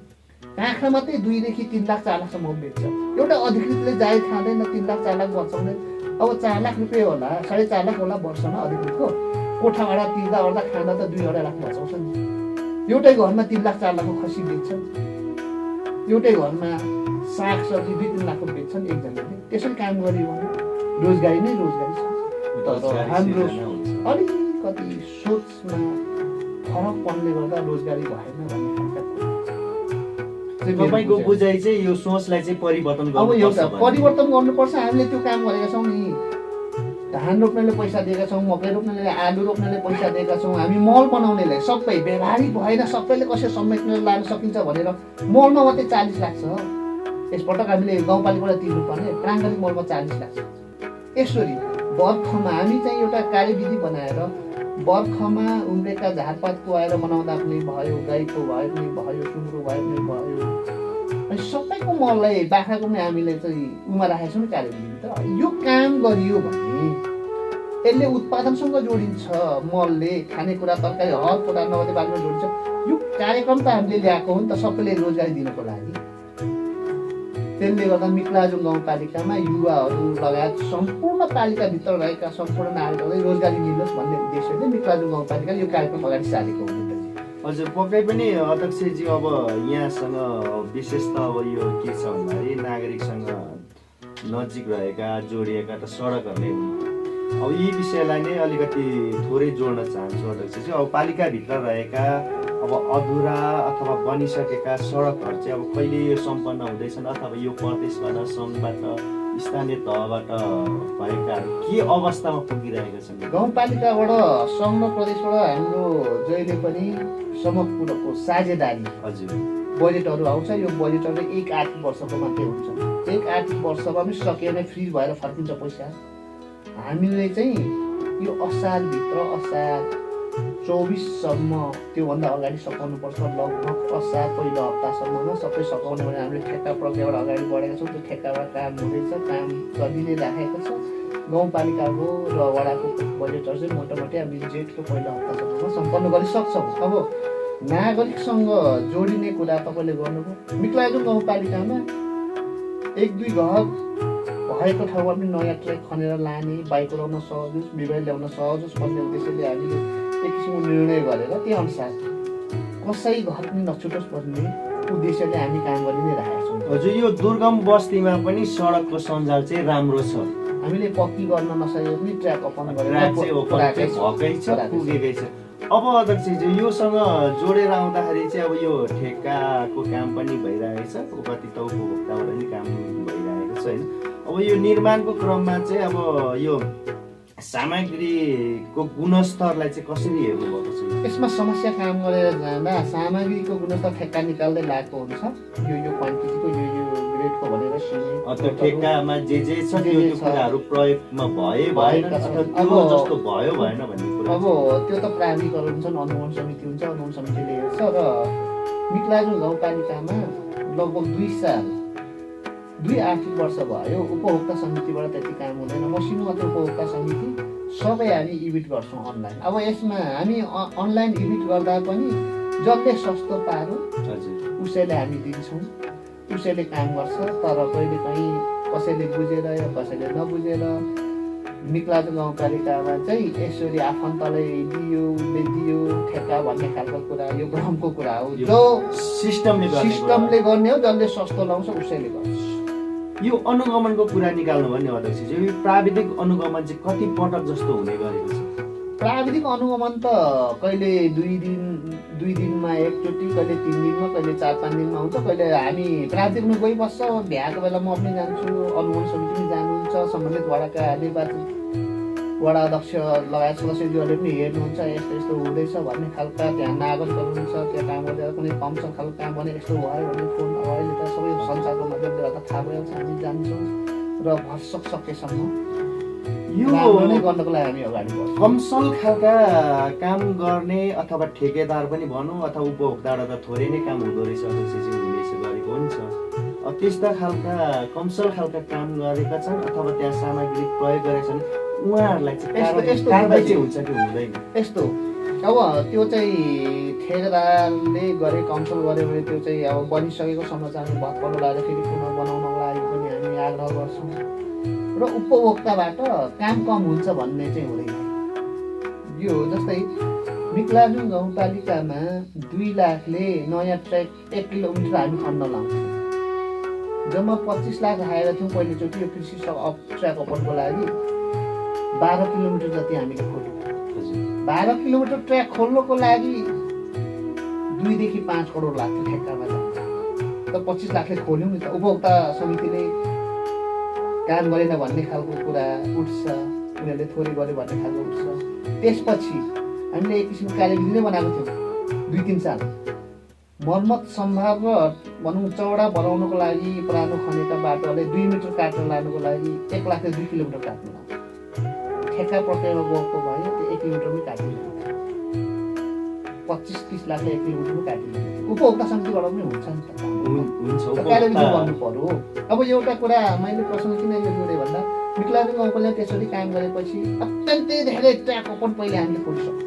काँक्रा मात्रै 2 देखि 3 लाख 4 लाखसम्म बेच्छ। एउटा अधिकृतले जायज खाँदैन, 3 लाख 4 लाख बचाउँदैन। अब 4 लाख रुपियाँ होला, 4.5 लाख होला वर्षमा अधिकृतको। कोठा भाडा तिर्दा ओर्दा खाँदा त 2-2.5 लाख बचाउँछ नि। एउटै घरमा 3 लाख 4 लाखको खसी बेच्छन्, एउटै घरमा सागसब्जी 2-3 लाखको बेच्छन् एकजनाले। त्यसरी काम गरियो भने रोजगारी नै रोजगारी छ। तर हाम्रो अलिकति सोचमा फरक पर्ने गर्दा रोजगारी भएन भन्ने खालका तपाईँको बुझाइ चाहिँ यो सोचलाई चाहिँ परिवर्तन अब गर्नुपर्छ। एउटा परिवर्तन गर्नुपर्छ। हामीले त्यो काम गरेका छौँ नि। धान रोप्नेले पैसा दिएका छौँ, मकै रोप्नेले, आलु रोप्नेले पैसा दिएका छौँ। हामी मल बनाउनेलाई सबै व्यवहारिक भएन, सबैले कसरी समेट्न लान सकिन्छ भनेर मलमा मात्रै 40 लाख छ। यसपटक हामीले गाउँपालिकाबाट तिर्नुपर्ने प्राङ्गणिक मलमा 40 लाख छ। यसरी बर्खामा हामी चाहिँ एउटा कार्यविधि बनाएर बर्खामा उम्रेका झारपातको आएर बनाउँदा पनि भयो, गाईको भए पनि भयो, सुँगुरको भए पनि भयो। अनि सबैको मललाई बाख्राको पनि हामीले चाहिँ उमा राखेका छौँ नि कार्यविधि। त यो काम गरियो भने यसले उत्पादनसँग जोडिन्छ, मलले खानेकुरा तरकारी हर कुरा नगदे बारेमा जोडिन्छ। यो कार्यक्रम त हामीले ल्याएको हो नि त सबैले रोजगारी दिनको लागि। त्यसले गर्दा मिक्लाजुङ गाउँपालिकामा युवाहरू लगायत सम्पूर्ण पालिकाभित्र रहेका सम्पूर्ण नागरिकहरूलाई रोजगारी मिलोस् भन्ने उद्देश्यले मिक्लाजुङ गाउँपालिकाले यो कार्यक्रम अगाडि सारेको हो। हजुर, पक्कै पनि अध्यक्षजी अब यहाँसँग विशेष त अब यो के छ भन्दाखेरि नागरिकसँग नजिक रहेका जोडिएका त सडकहरूले अब यी विषयलाई नै अलिकति थोरै जोड्न चाहन्छु अध्यक्षजी। अब पालिकाभित्र रहेका अब अधुरा अथवा बनिसकेका सडकहरू चाहिँ अब कहिले यो सम्पन्न हुँदैछन् अथवा यो प्रदेशबाट सङ्घबाट स्थानीय तहबाट भएकाहरू के अवस्थामा पुगिरहेका छन्? गाउँपालिकाबाट सङ्घ प्रदेशबाट हाम्रो जहिले पनि समग्रको साझेदारी हजुर बजेटहरू आउँछ। यो बजेटहरू 1 आर्थिक वर्षको मात्रै हुन्छ। 1 आर्थिक वर्षमा पनि सकियो भने फ्रिज भएर फर्किन्छ पैसा। हामीले चाहिँ यो असारभित्र असार 24सम्म त्योभन्दा अगाडि सकाउनुपर्छ। लगभग असार पहिलो हप्तासम्ममा सबै सकाउने भने हामीले ठेक्का प्रक्रियाबाट अगाडि बढेका छौँ। त्यो ठेक्काबाट काम हुँदैछ, काम चलि नै राखेको छ। गाउँपालिकाको र वडाको बजेटहरू चाहिँ मोटामोटी हामीले जेठको पहिलो हप्तासम्ममा सम्पन्न गरिसक्छौँ। अब नागरिकसँग जोडिने कुरा तपाईँले गर्नुभयो। मिक्लाजुङ गाउँपालिकामा 1-2 घर भएको ठाउँमा पनि नयाँ ट्र्याक खनेर लाने, बाइक उडाउन सहज होस्, बिमारी ल्याउन सहज होस् भन्ने उद्देश्यले हामीले एक किसिमको निर्णय गरेर त्यो अनुसार कसै घर पनि नछुटोस् भन्ने उद्देश्यले हामी काम गरि नै राखेका छौँ। हजुर, यो दुर्गम बस्तीमा पनि सडकको सञ्जाल चाहिँ राम्रो छ। हामीले पक्की गर्न नसके पनि ट्र्याक ओपन गरेर भएकै छ, पुगेकै छ। अब अध्यक्षजी योसँग जोडेर आउँदाखेरि चाहिँ अब यो ठेक्काको काम पनि भइरहेको छ, कति त उपभोक्ताबाट पनि काम भइरहेको छ होइन। अब यो निर्माणको क्रममा चाहिँ अब यो सामग्रीको गुणस्तरलाई चाहिँ कसरी हेर्नु भएको छ? यसमा समस्या काम गरेर जाँदा सामग्रीको गुणस्तर ठेक्का निकाल्दै लागेको हुन्छ। यो क्वान्टिटीको यो ग्रेडको भनेर त्यो ठेक्कामा जे छ त्यो कुराहरू प्रयोगमा भएन अथवा जस्तो भयो भएन भन्ने कुरा। अब त्यो त प्राधिकरण हुन्छन्, अनुगमन समिति हुन्छ, अनुगमन समितिले हेर्छ। र मिक्लाजुङ गाउँपालिकामा लगभग 2 आर्थिक वर्ष भयो उपभोक्ता समितिबाट त्यति काम हुँदैन। मसिनो मात्र उपभोक्ता समिति सबै हामी इभिट गर्छौँ अनलाइन। अब यसमा हामी अनलाइन इभिट गर्दा पनि जसले सस्तो पारो उसैले हामी दिन्छौँ, उसैले काम गर्छ। तर कहिले काहीँ कसैले बुझेर या कसैले नबुझेर मिक्लाजु गाउँपालिकामा चाहिँ यसरी आफन्तले दियो उसले दियो ठेक्का भन्ने खालको कुरा यो भ्रमको कुरा हो। जो सिस्टमले गर्ने हो, जसले सस्तो लाउँछ उसैले गर्छ। यो अनुगमनको कुरा निकाल्नु भन्ने अध्यक्षजी, यो प्राविधिक अनुगमन चाहिँ कति पटक जस्तो हुने गरेको छ? प्राविधिक अनुगमन त कहिले 2 दिनमा एकचोटि, कहिले 3 दिनमा, कहिले 4-5 दिनमा हुन्छ। कहिले हामी प्राविधिकमा गइबस्छ, भ्याएको बेला म पनि जान्छु, अनुगमन समिति पनि जानुहुन्छ, सम्बन्धित वडाका निर्वाचित वडा अध्यक्ष लगायत सदस्यज्यूहरूले पनि हेर्नुहुन्छ यस्तो यस्तो हुँदैछ भन्ने खालका त्यहाँ नागत गर्नुहुन्छ, त्यहाँ काम गर्दा कुनै कमसल खालको काम भने यस्तो भयो भने फोन अब अहिले त सबै सञ्चारको माध्यमले गर्दा थाहा भइहाल्छ, हामी जान्छौँ र भरसक सकेसम्म यो नै गर्नको लागि हामी अगाडि बढ्छौँ। कमसल खालका काम गर्ने अथवा ठेकेदार पनि भनौँ अथवा उपभोक्ताबाट त थोरै नै काम हुँदो रहेछ अध्यक्षजी, हुनेछ गरेको हुन्छ। त्यस्ता खालका कमसल खालका काम गरेका छन् अथवा त्यहाँ सामग्री प्रयोग गरेका छन्, उहाँहरूलाई चाहिँ कारबाही चाहिँ हुन्छ कि हुँदैन? यस्तो अब त्यो चाहिँ ठेकेदारले गरे कमसल गऱ्यो भने त्यो चाहिँ अब बनिसकेको समाचारमा भत्काउनु लाग्दा फेरि पुनः बनाउनको लागि पनि हामी आग्रह गर्छौँ र उपभोक्ताबाट काम कम हुन्छ भन्ने चाहिँ हुँदैन। यो जस्तै मिक्लाजुङ गाउँपालिकामा 2 लाखले नयाँ ट्र्याक 1 किलोमिटर हामी खन्न लाउँछौँ। जम्मा 25 लाख आएर थियौँ पहिलोचोटि यो कृषि ट्र्याक ओपनको लागि 12 किलोमिटर जति हामीले खोल्यौँ। 12 किलोमिटर ट्र्याक खोल्नको लागि 2 देखि 5 करोड लाग्थ्यो ठेक्कामा जान्छ, त 25 लाखले खोल्यौँ नि त। उपभोक्ता समितिले काम गरेन भन्ने खालको कुरा उठ्छ, उनीहरूले थोरै गर्यो भन्ने खालको उठ्छ। त्यसपछि हामीले एक किसिमको कार्यविधि नै बनाएको थियौँ 2-3 साल। मर्मत सम्भाव्य भनौँ चौडा बनाउनको लागि पुरानो खनेका बाटोले 2 मिटर काट्न लानुको लागि 1 लाखले 2 किलोमिटर काट्नु लाग्छ। ठेक्का प्रक्रियामा गएको भयो त्यो 1 किलोमिटरमै काटिन्छ, 25-30 लाखले 1 किलोमिटरमै काटिन्छ। उपभोक्ता समितिबाट पनि हुन्छ नि त, कार्यविधि गर्नु पर्यो। अब एउटा कुरा मैले प्रश्न किन यो जोडेँ भन्दा मिक्लाजुङ गाउँपालिका त्यसरी काम गरेपछि अत्यन्तै धेरै ट्र्याक ओपन पहिले हामीले खोलिसक्यौँ।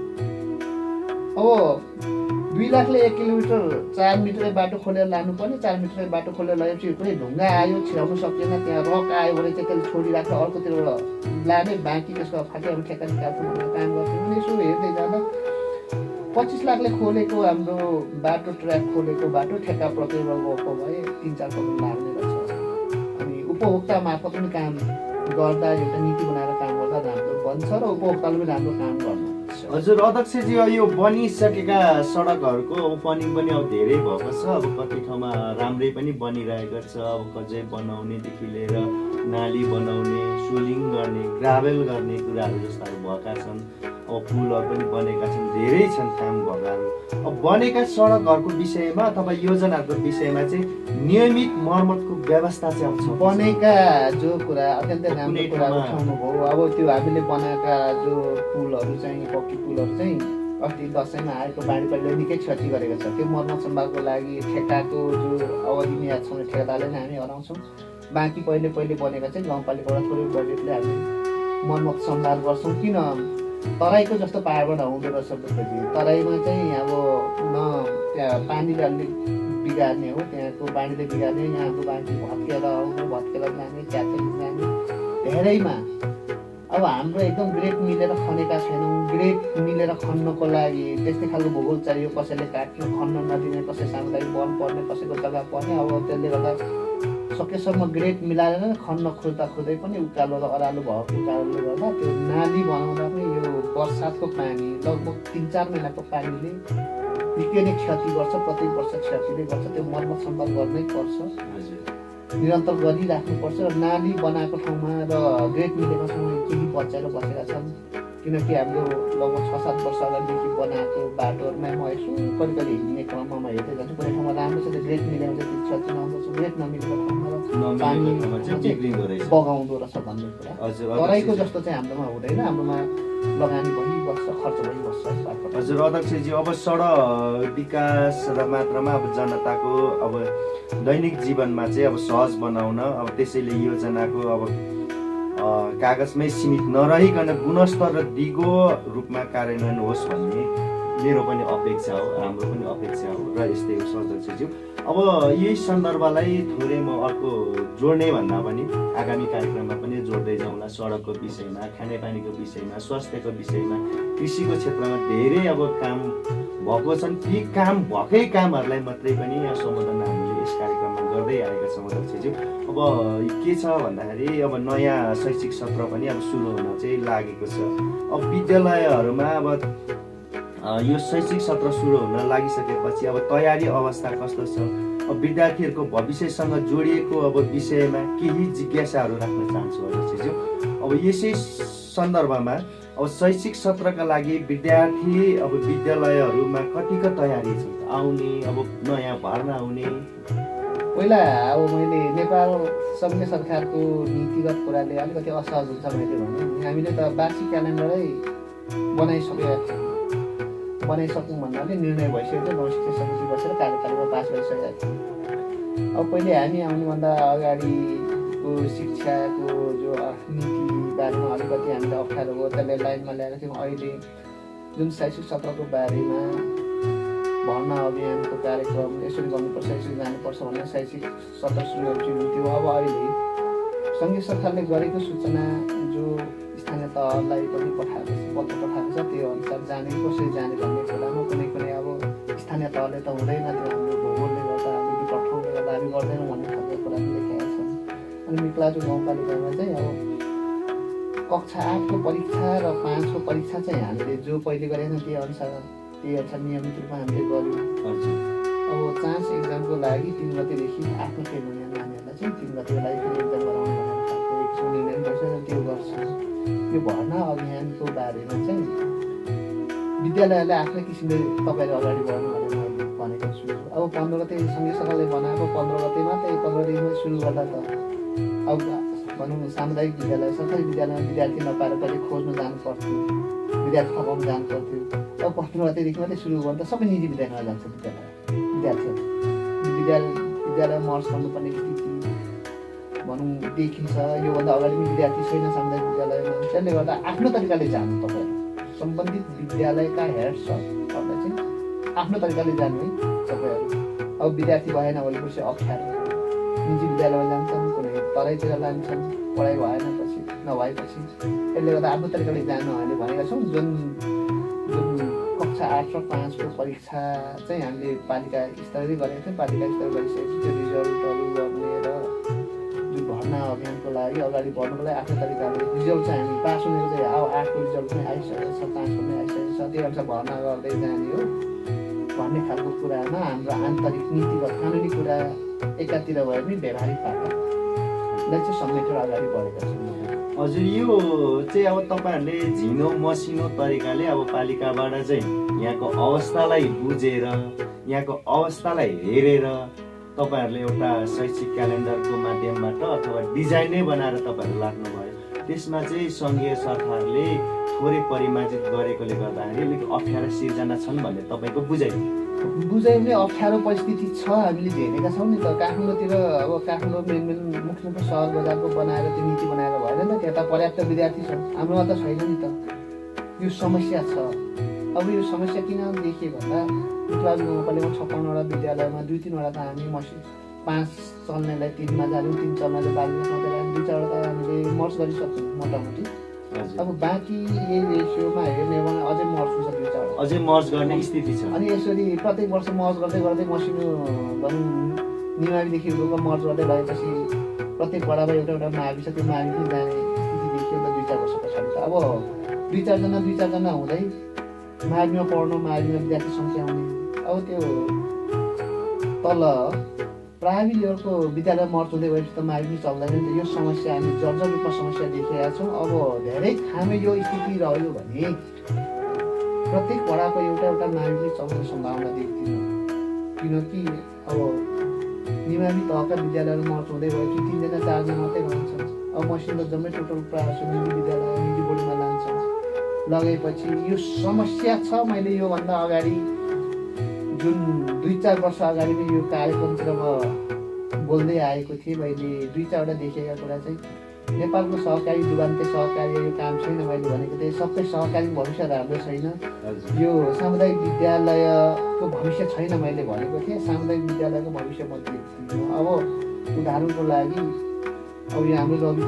अब 2 लाखले 1 किलोमिटर 4 मिटरै बाटो खोलेर लानुपर्ने, 4 मिटरै बाटो खोलेर लगेपछि कुनै ढुङ्गा आयो छिराउनु सकेन, त्यहाँ रक आयो भने चाहिँ त्यसले छोडिराख्छ, अर्कोतिरबाट लाने बाँकी त्यसको फाटी हामी ठेक्का निकाल्छौँ भनेर काम गर्थ्यौँ। अनि यसो हेर्दै जाँदा 25 लाखले खोलेको हाम्रो बाटो ट्र्याक खोलेको बाटो ठेक्का प्रक्रियामा गएको भए 3-4 करोड लाग्ने रहेछ। अनि उपभोक्ता मार्फत पनि काम गर्दा एउटा नीति बनाएर काम गर्दा राम्रो बन्छ र उपभोक्ताले पनि राम्रो काम गर्नु। हजुर अध्यक्षजी, यो बनिसकेका सडकहरूको ओपनिङ पनि अब धेरै भएको छ। अब कति ठाउँमा राम्रै पनि बनिरहेको छ। अब कजै बनाउनेदेखि लिएर नाली बनाउने, सोलिङ गर्ने, ग्राभेल गर्ने कुराहरू जस्ताहरू भएका छन्। अब पुलहरू पनि बनेका छन्, धेरै छन् काम भएकाहरू। अब बनेका सडकहरूको विषयमा अथवा योजनाहरूको विषयमा चाहिँ नियमित मर्मतको व्यवस्था चाहिँ अब छ। बनेका जो कुरा अत्यन्तै राम्रो कुरा उठाउनु भयो। अब त्यो हामीले बनाएका जो पुलहरू चाहिँ पक्की पुलहरू चाहिँ अस्ति दसैँमा आएको बाढी पहिला निकै क्षति गरेको छ। त्यो मर्मत सम्भावको लागि ठेक्काको जो अवधि मियाद छ ठेकेदारले नै हामी हराउँछौँ। बाँकी पहिले बनेका चाहिँ गाउँपालिकाबाट थोरै बजेटले हामी मर्मत सम्भाव गर्छौँ। किन तराईको जस्तो पाहाडबाट हुँदो रहेछ त्यसपछि तराईमा चाहिँ अब न त्यहाँ पानीले अलिक बिगार्ने हो, त्यहाँको बाढीले बिगार्ने, यहाँको बाढी भत्केर आउने, भत्केर जाने, च्यातेर जाने धेरैमा। अब हाम्रो एकदम ग्रेड मिलेर खनेका छैनौँ। ग्रेड मिलेर खन्नको लागि त्यस्तै खालको भूगोल चाहियो, कसैले काट्न खन्न नदिने, कसै सामुदायिक वन पर्ने, कसैको जग्गा पर्ने। अब त्यसले गर्दा सकेसम्म ग्रेड मिलाएर नै खन्न खोज्दै पनि उकालो र अरालो भएको कारणले गर्दा त्यो नाली बनाउँदा पनि यो बर्सातको पानी लगभग 3-4 महिनाको पानीले निकै नै क्षति गर्छ। प्रत्येक वर्ष क्षतिले गर्छ। त्यो मर्मत सम्भाव गर्नै पर्छ, निरन्तर गरिराख्नुपर्छ। र नाली बनाएको ठाउँमा र ग्रेड मिलेको ठाउँमा केही बचाएर बसेका छन्। किनकि हाम्रो लगभग 6-7 वर्ष अगाडिदेखि बनाएको बाटोहरूमा म यसो कहिले हिँड्ने क्रममा हेर्दै जान्छु। कुनै ठाउँमा राम्रो छ, ग्रेड मिलेको चाहिँ क्षति नहुँदछ, ग्रेड नमिलेको ठाउँमा पानी बगाउँदो रहेछ भन्ने कुरा। तराईको जस्तो चाहिँ हाम्रोमा हुँदैन। हाम्रोमा लगानी भइबस्छ, खर्च भइबस्छ। हजुर अध्यक्षजी, अब सडक विकास र मात्रामा अब जनताको अब दैनिक जीवनमा चाहिँ अब सहज बनाउन अब त्यसैले योजनाको अब कागजमै सीमित नरहिकन गुणस्तर र दिगो रूपमा कार्यान्वयन होस् भन्ने मेरो पनि अपेक्षा हो, हाम्रो पनि अपेक्षा हो र यस्तै हो सदस्यज्यू। अब यही सन्दर्भलाई थोरै म अर्को जोड्ने भन्दा पनि आगामी कार्यक्रममा पनि जोड्दै जाउँला। सडकको विषयमा, खानेपानीको विषयमा, स्वास्थ्यको विषयमा, कृषिको क्षेत्रमा धेरै अब काम भएको छन्। ती काम भएकै कामहरूलाई मात्रै पनि यहाँ सम्बोधन हामीले यस कार्यक्रममा गर्दै आएका छौँ अध्यक्षज्यू। अब के छ भन्दाखेरि अब नयाँ शैक्षिक सत्र पनि अब सुरु हुन चाहिँ लागेको छ। अब विद्यालयहरूमा अब यो शैक्षिक सत्र सुरु हुन लागिसकेपछि अब तयारी अवस्था कस्तो छ, अब विद्यार्थीहरूको भविष्यसँग जोडिएको अब विषयमा केही जिज्ञासाहरू राख्न चाहन्छु अध्यक्षज्यू। अब यसै सन्दर्भमा अब शैक्षिक सत्रका लागि विद्यार्थी अब विद्यालयहरूमा कतिको तयारी छ आउने, अब नयाँ भर्ना हुने? पहिला अब मैले नेपाल सङ्घीय सरकारको नीतिगत कुराले अलिकति असहज हुन्छ मैले भने हामीले त वार्षिक क्यालेन्डरै बनाइसक्यौँ भन्नाले निर्णय भइसकेको थियो। नवशिक्षा समिति बसेर कार्यकालमा पास भइसकेको थियो। अब पहिले हामी आउनुभन्दा अगाडिको शिक्षाको जो नीति बारेमा अलिकति हामीलाई अप्ठ्यारो भयो, त्यसलाई लाइनमा ल्याएका थियौँ। अहिले जुन शैक्षिक सत्रको बारेमा भर्ना अभियानको कार्यक्रम यसरी गर्नुपर्छ, यसरी जानुपर्छ भनेर शैक्षिक सत्र सुरु हुन्थ्यो। अब अहिले सङ्घीय सरकारले गरेको सूचना जो स्थानीय तहलाई पनि पठाएको छ, पत्र पठाएको छ, त्यो अनुसार जाने कसरी जाने भन्ने कुरामा कुनै अब स्थानीय तहले त हुँदैन, त्यो हाम्रो भूगोलले गर्दा हामीले विकट ठाउँले गर्दा हामी गर्दैनौँ भन्ने खालको कुरा पनि लेखेका छन्। अनि मिक्लाजु गाउँपालिकामा चाहिँ अब कक्षा 8को परीक्षा र 5को परीक्षा चाहिँ हामीले जो पहिले गरेका थियौँ त्यही अनुसार नियमित रूपमा हामीले गऱ्यौँ। अब चान्स एक्जामको लागि 3 गतेदेखि आफ्नो फेल हुने नानीहरूलाई चाहिँ 3 गतेको लागि फेरि एक्जाम गराउनु भनेर खालको एक निर्णय भइसक्यो, त्यो गर्छ। यो भर्ना अभियानको बारेमा चाहिँ विद्यालयले आफ्नै किसिमले तपाईँले अगाडि बढ्नु भनेको छु। अब 15 गते सङ्घीय सरकारले बनाएको 15 गते मात्रै 15 दिनमा सुरु गर्दा त अब भनौँ सामुदायिक विद्यालय, सरकारी विद्यालयमा विद्यार्थी नपाएर कहिले खोज्नु जानु पर्थ्यो, विद्यार्थी थपाउनु जानु पर्थ्यो। अब 15 गतेदेखि मात्रै सुरु गर्दा सबै निजी विद्यालयमा जान्छ विद्यार्थीहरू। विद्यालय मर्ज गर्नुपर्ने स्थिति भनौँ देखिन्छ। योभन्दा अगाडि पनि विद्यार्थी छैन सामुदायिक विद्यालयमा, त्यसले गर्दा आफ्नो तरिकाले जानु तपाईँहरू सम्बन्धित विद्यालयका हेड्सहरूलाई चाहिँ आफ्नो तरिकाले जानु है तपाईँहरू। अब विद्यार्थी भएन भनेपछि अप्ठ्यारो, निजी विद्यालयमा जान्छन्, कुनै तराईतिर लान्छन्, पढाइ भएपछि नभएपछि। त्यसले गर्दा आफ्नो तरिकाले जानु हामीले भनेका छौँ। जुन कक्षा 8 र 5को परीक्षा चाहिँ हामीले पालिका स्तरले गरेका थियौँ, पालिका स्तर गरिसकेपछि त्यो रिजल्टहरू गर्ने र जुन भर्ना अभियानको लागि अगाडि बढ्नुको लागि आफ्नो तरिकाले रिजल्ट चाहिँ हामी पास हुनेको चाहिँ अब 8को रिजल्ट पनि आइसकेको छ, 5को पनि आइसकेको छ, त्यही अनुसार भर्ना गर्दै जाने हो भन्ने खालको कुरामा हाम्रो आन्तरिक नीतिगत कानुनी कुरा एकातिर भए पनि व्यवहारिक पाटालाई चाहिँ समेटेर अगाडि बढेका छौँ। हजुर, यो चाहिँ अब तपाईँहरूले झिनो मसिनो तरिकाले अब पालिकाबाट चाहिँ यहाँको अवस्थालाई बुझेर, यहाँको अवस्थालाई हेरेर तपाईँहरूले एउटा शैक्षिक क्यालेन्डरको माध्यमबाट अथवा डिजाइनै बनाएर तपाईँहरू लाग्नुभयो। त्यसमा चाहिँ सङ्घीय सरकारले थोरै परिमार्जित गरेकोले गर्दाखेरि अलिक अप्ठ्यारो सिर्जना छन् भन्ने तपाईँको बुझाइने अप्ठ्यारो परिस्थिति छ, हामीले झेलेका छौँ नि त। काठमाडौँतिर अब काठमाडौँ मेन मुख्य सहर बजारको बनाएर त्यो नीति बनाएर भएन नि त, त्यहाँ त पर्याप्त विद्यार्थी छ, हाम्रोमा त छैन नि त। यो समस्या छ। अब यो समस्या किन देखियो भन्दा मिक्लाजु गाउँपालिकामा 56वटा विद्यालयमा 2-3वटा त हामी 5 चल्नेलाई 3मा जान्यौँ, 3 चल्नेलाई बालिका सौदालाई 2-4वटा त हामीले मर्ज गरिसक्यौँ मोटामोटी। अब बाँकी यही रेसियोमा हेर्ने हो भने अझै मर्ज हुन्छ, 2-4 अझै मर्ज गर्ने स्थिति छ। अनि यसरी प्रत्येक वर्ष मर्ज गर्दै गर्दै मसिनो भनौँ निमाविदेखि उनको मर्ज गर्दै गएपछि प्रत्येक वडामा एउटा मावि छ, त्यो मावि पनि जाने स्थिति देखियो त 2-4 वर्ष पछाडि त। अब 2-4 जना हुँदै माविमा पढ्नु, माविमा विद्यार्थी सङ्ख्या हुने, अब त्यो तल प्राइभेट लेभलको विद्यालय मर्ज हुँदै गएपछि त मावि पनि चल्दैन नि त। यो समस्या हामी जर्जर रूपमा समस्या देखेका छौँ। अब धेरै खामे यो स्थिति रह्यो भने प्रत्येक वडाको एउटा माविले चल्ने सम्भावना देख्दिनँ, किनकि अब निमावी तहका विद्यालयहरू मर्ज हुँदै गएपछि 3-4 जना मात्रै रहन्छन्। अब मसिनो त जम्मै टोटल प्रायः निजी विद्यालय निजी बोर्डमा लान्छन्। लगेपछि यो समस्या छ। मैले योभन्दा अगाडि जुन 2-4 वर्ष अगाडि नै यो कार्यक्रमतिर म बोल्दै आएको थिएँ। मैले 2-4वटा देखेका कुरा चाहिँ नेपालको सहकारी डुबान्ते सहकारी यो काम छैन मैले भनेको थिएँ सबै सहकारी भविष्य राम्रो छैन हजुर यो सामुदायिक विद्यालयको भविष्य छैन मैले भनेको थिएँ सामुदायिक विद्यालयको भविष्य म देख्दिनँ अब उदाहरणको लागि अब यो हाम्रो रवि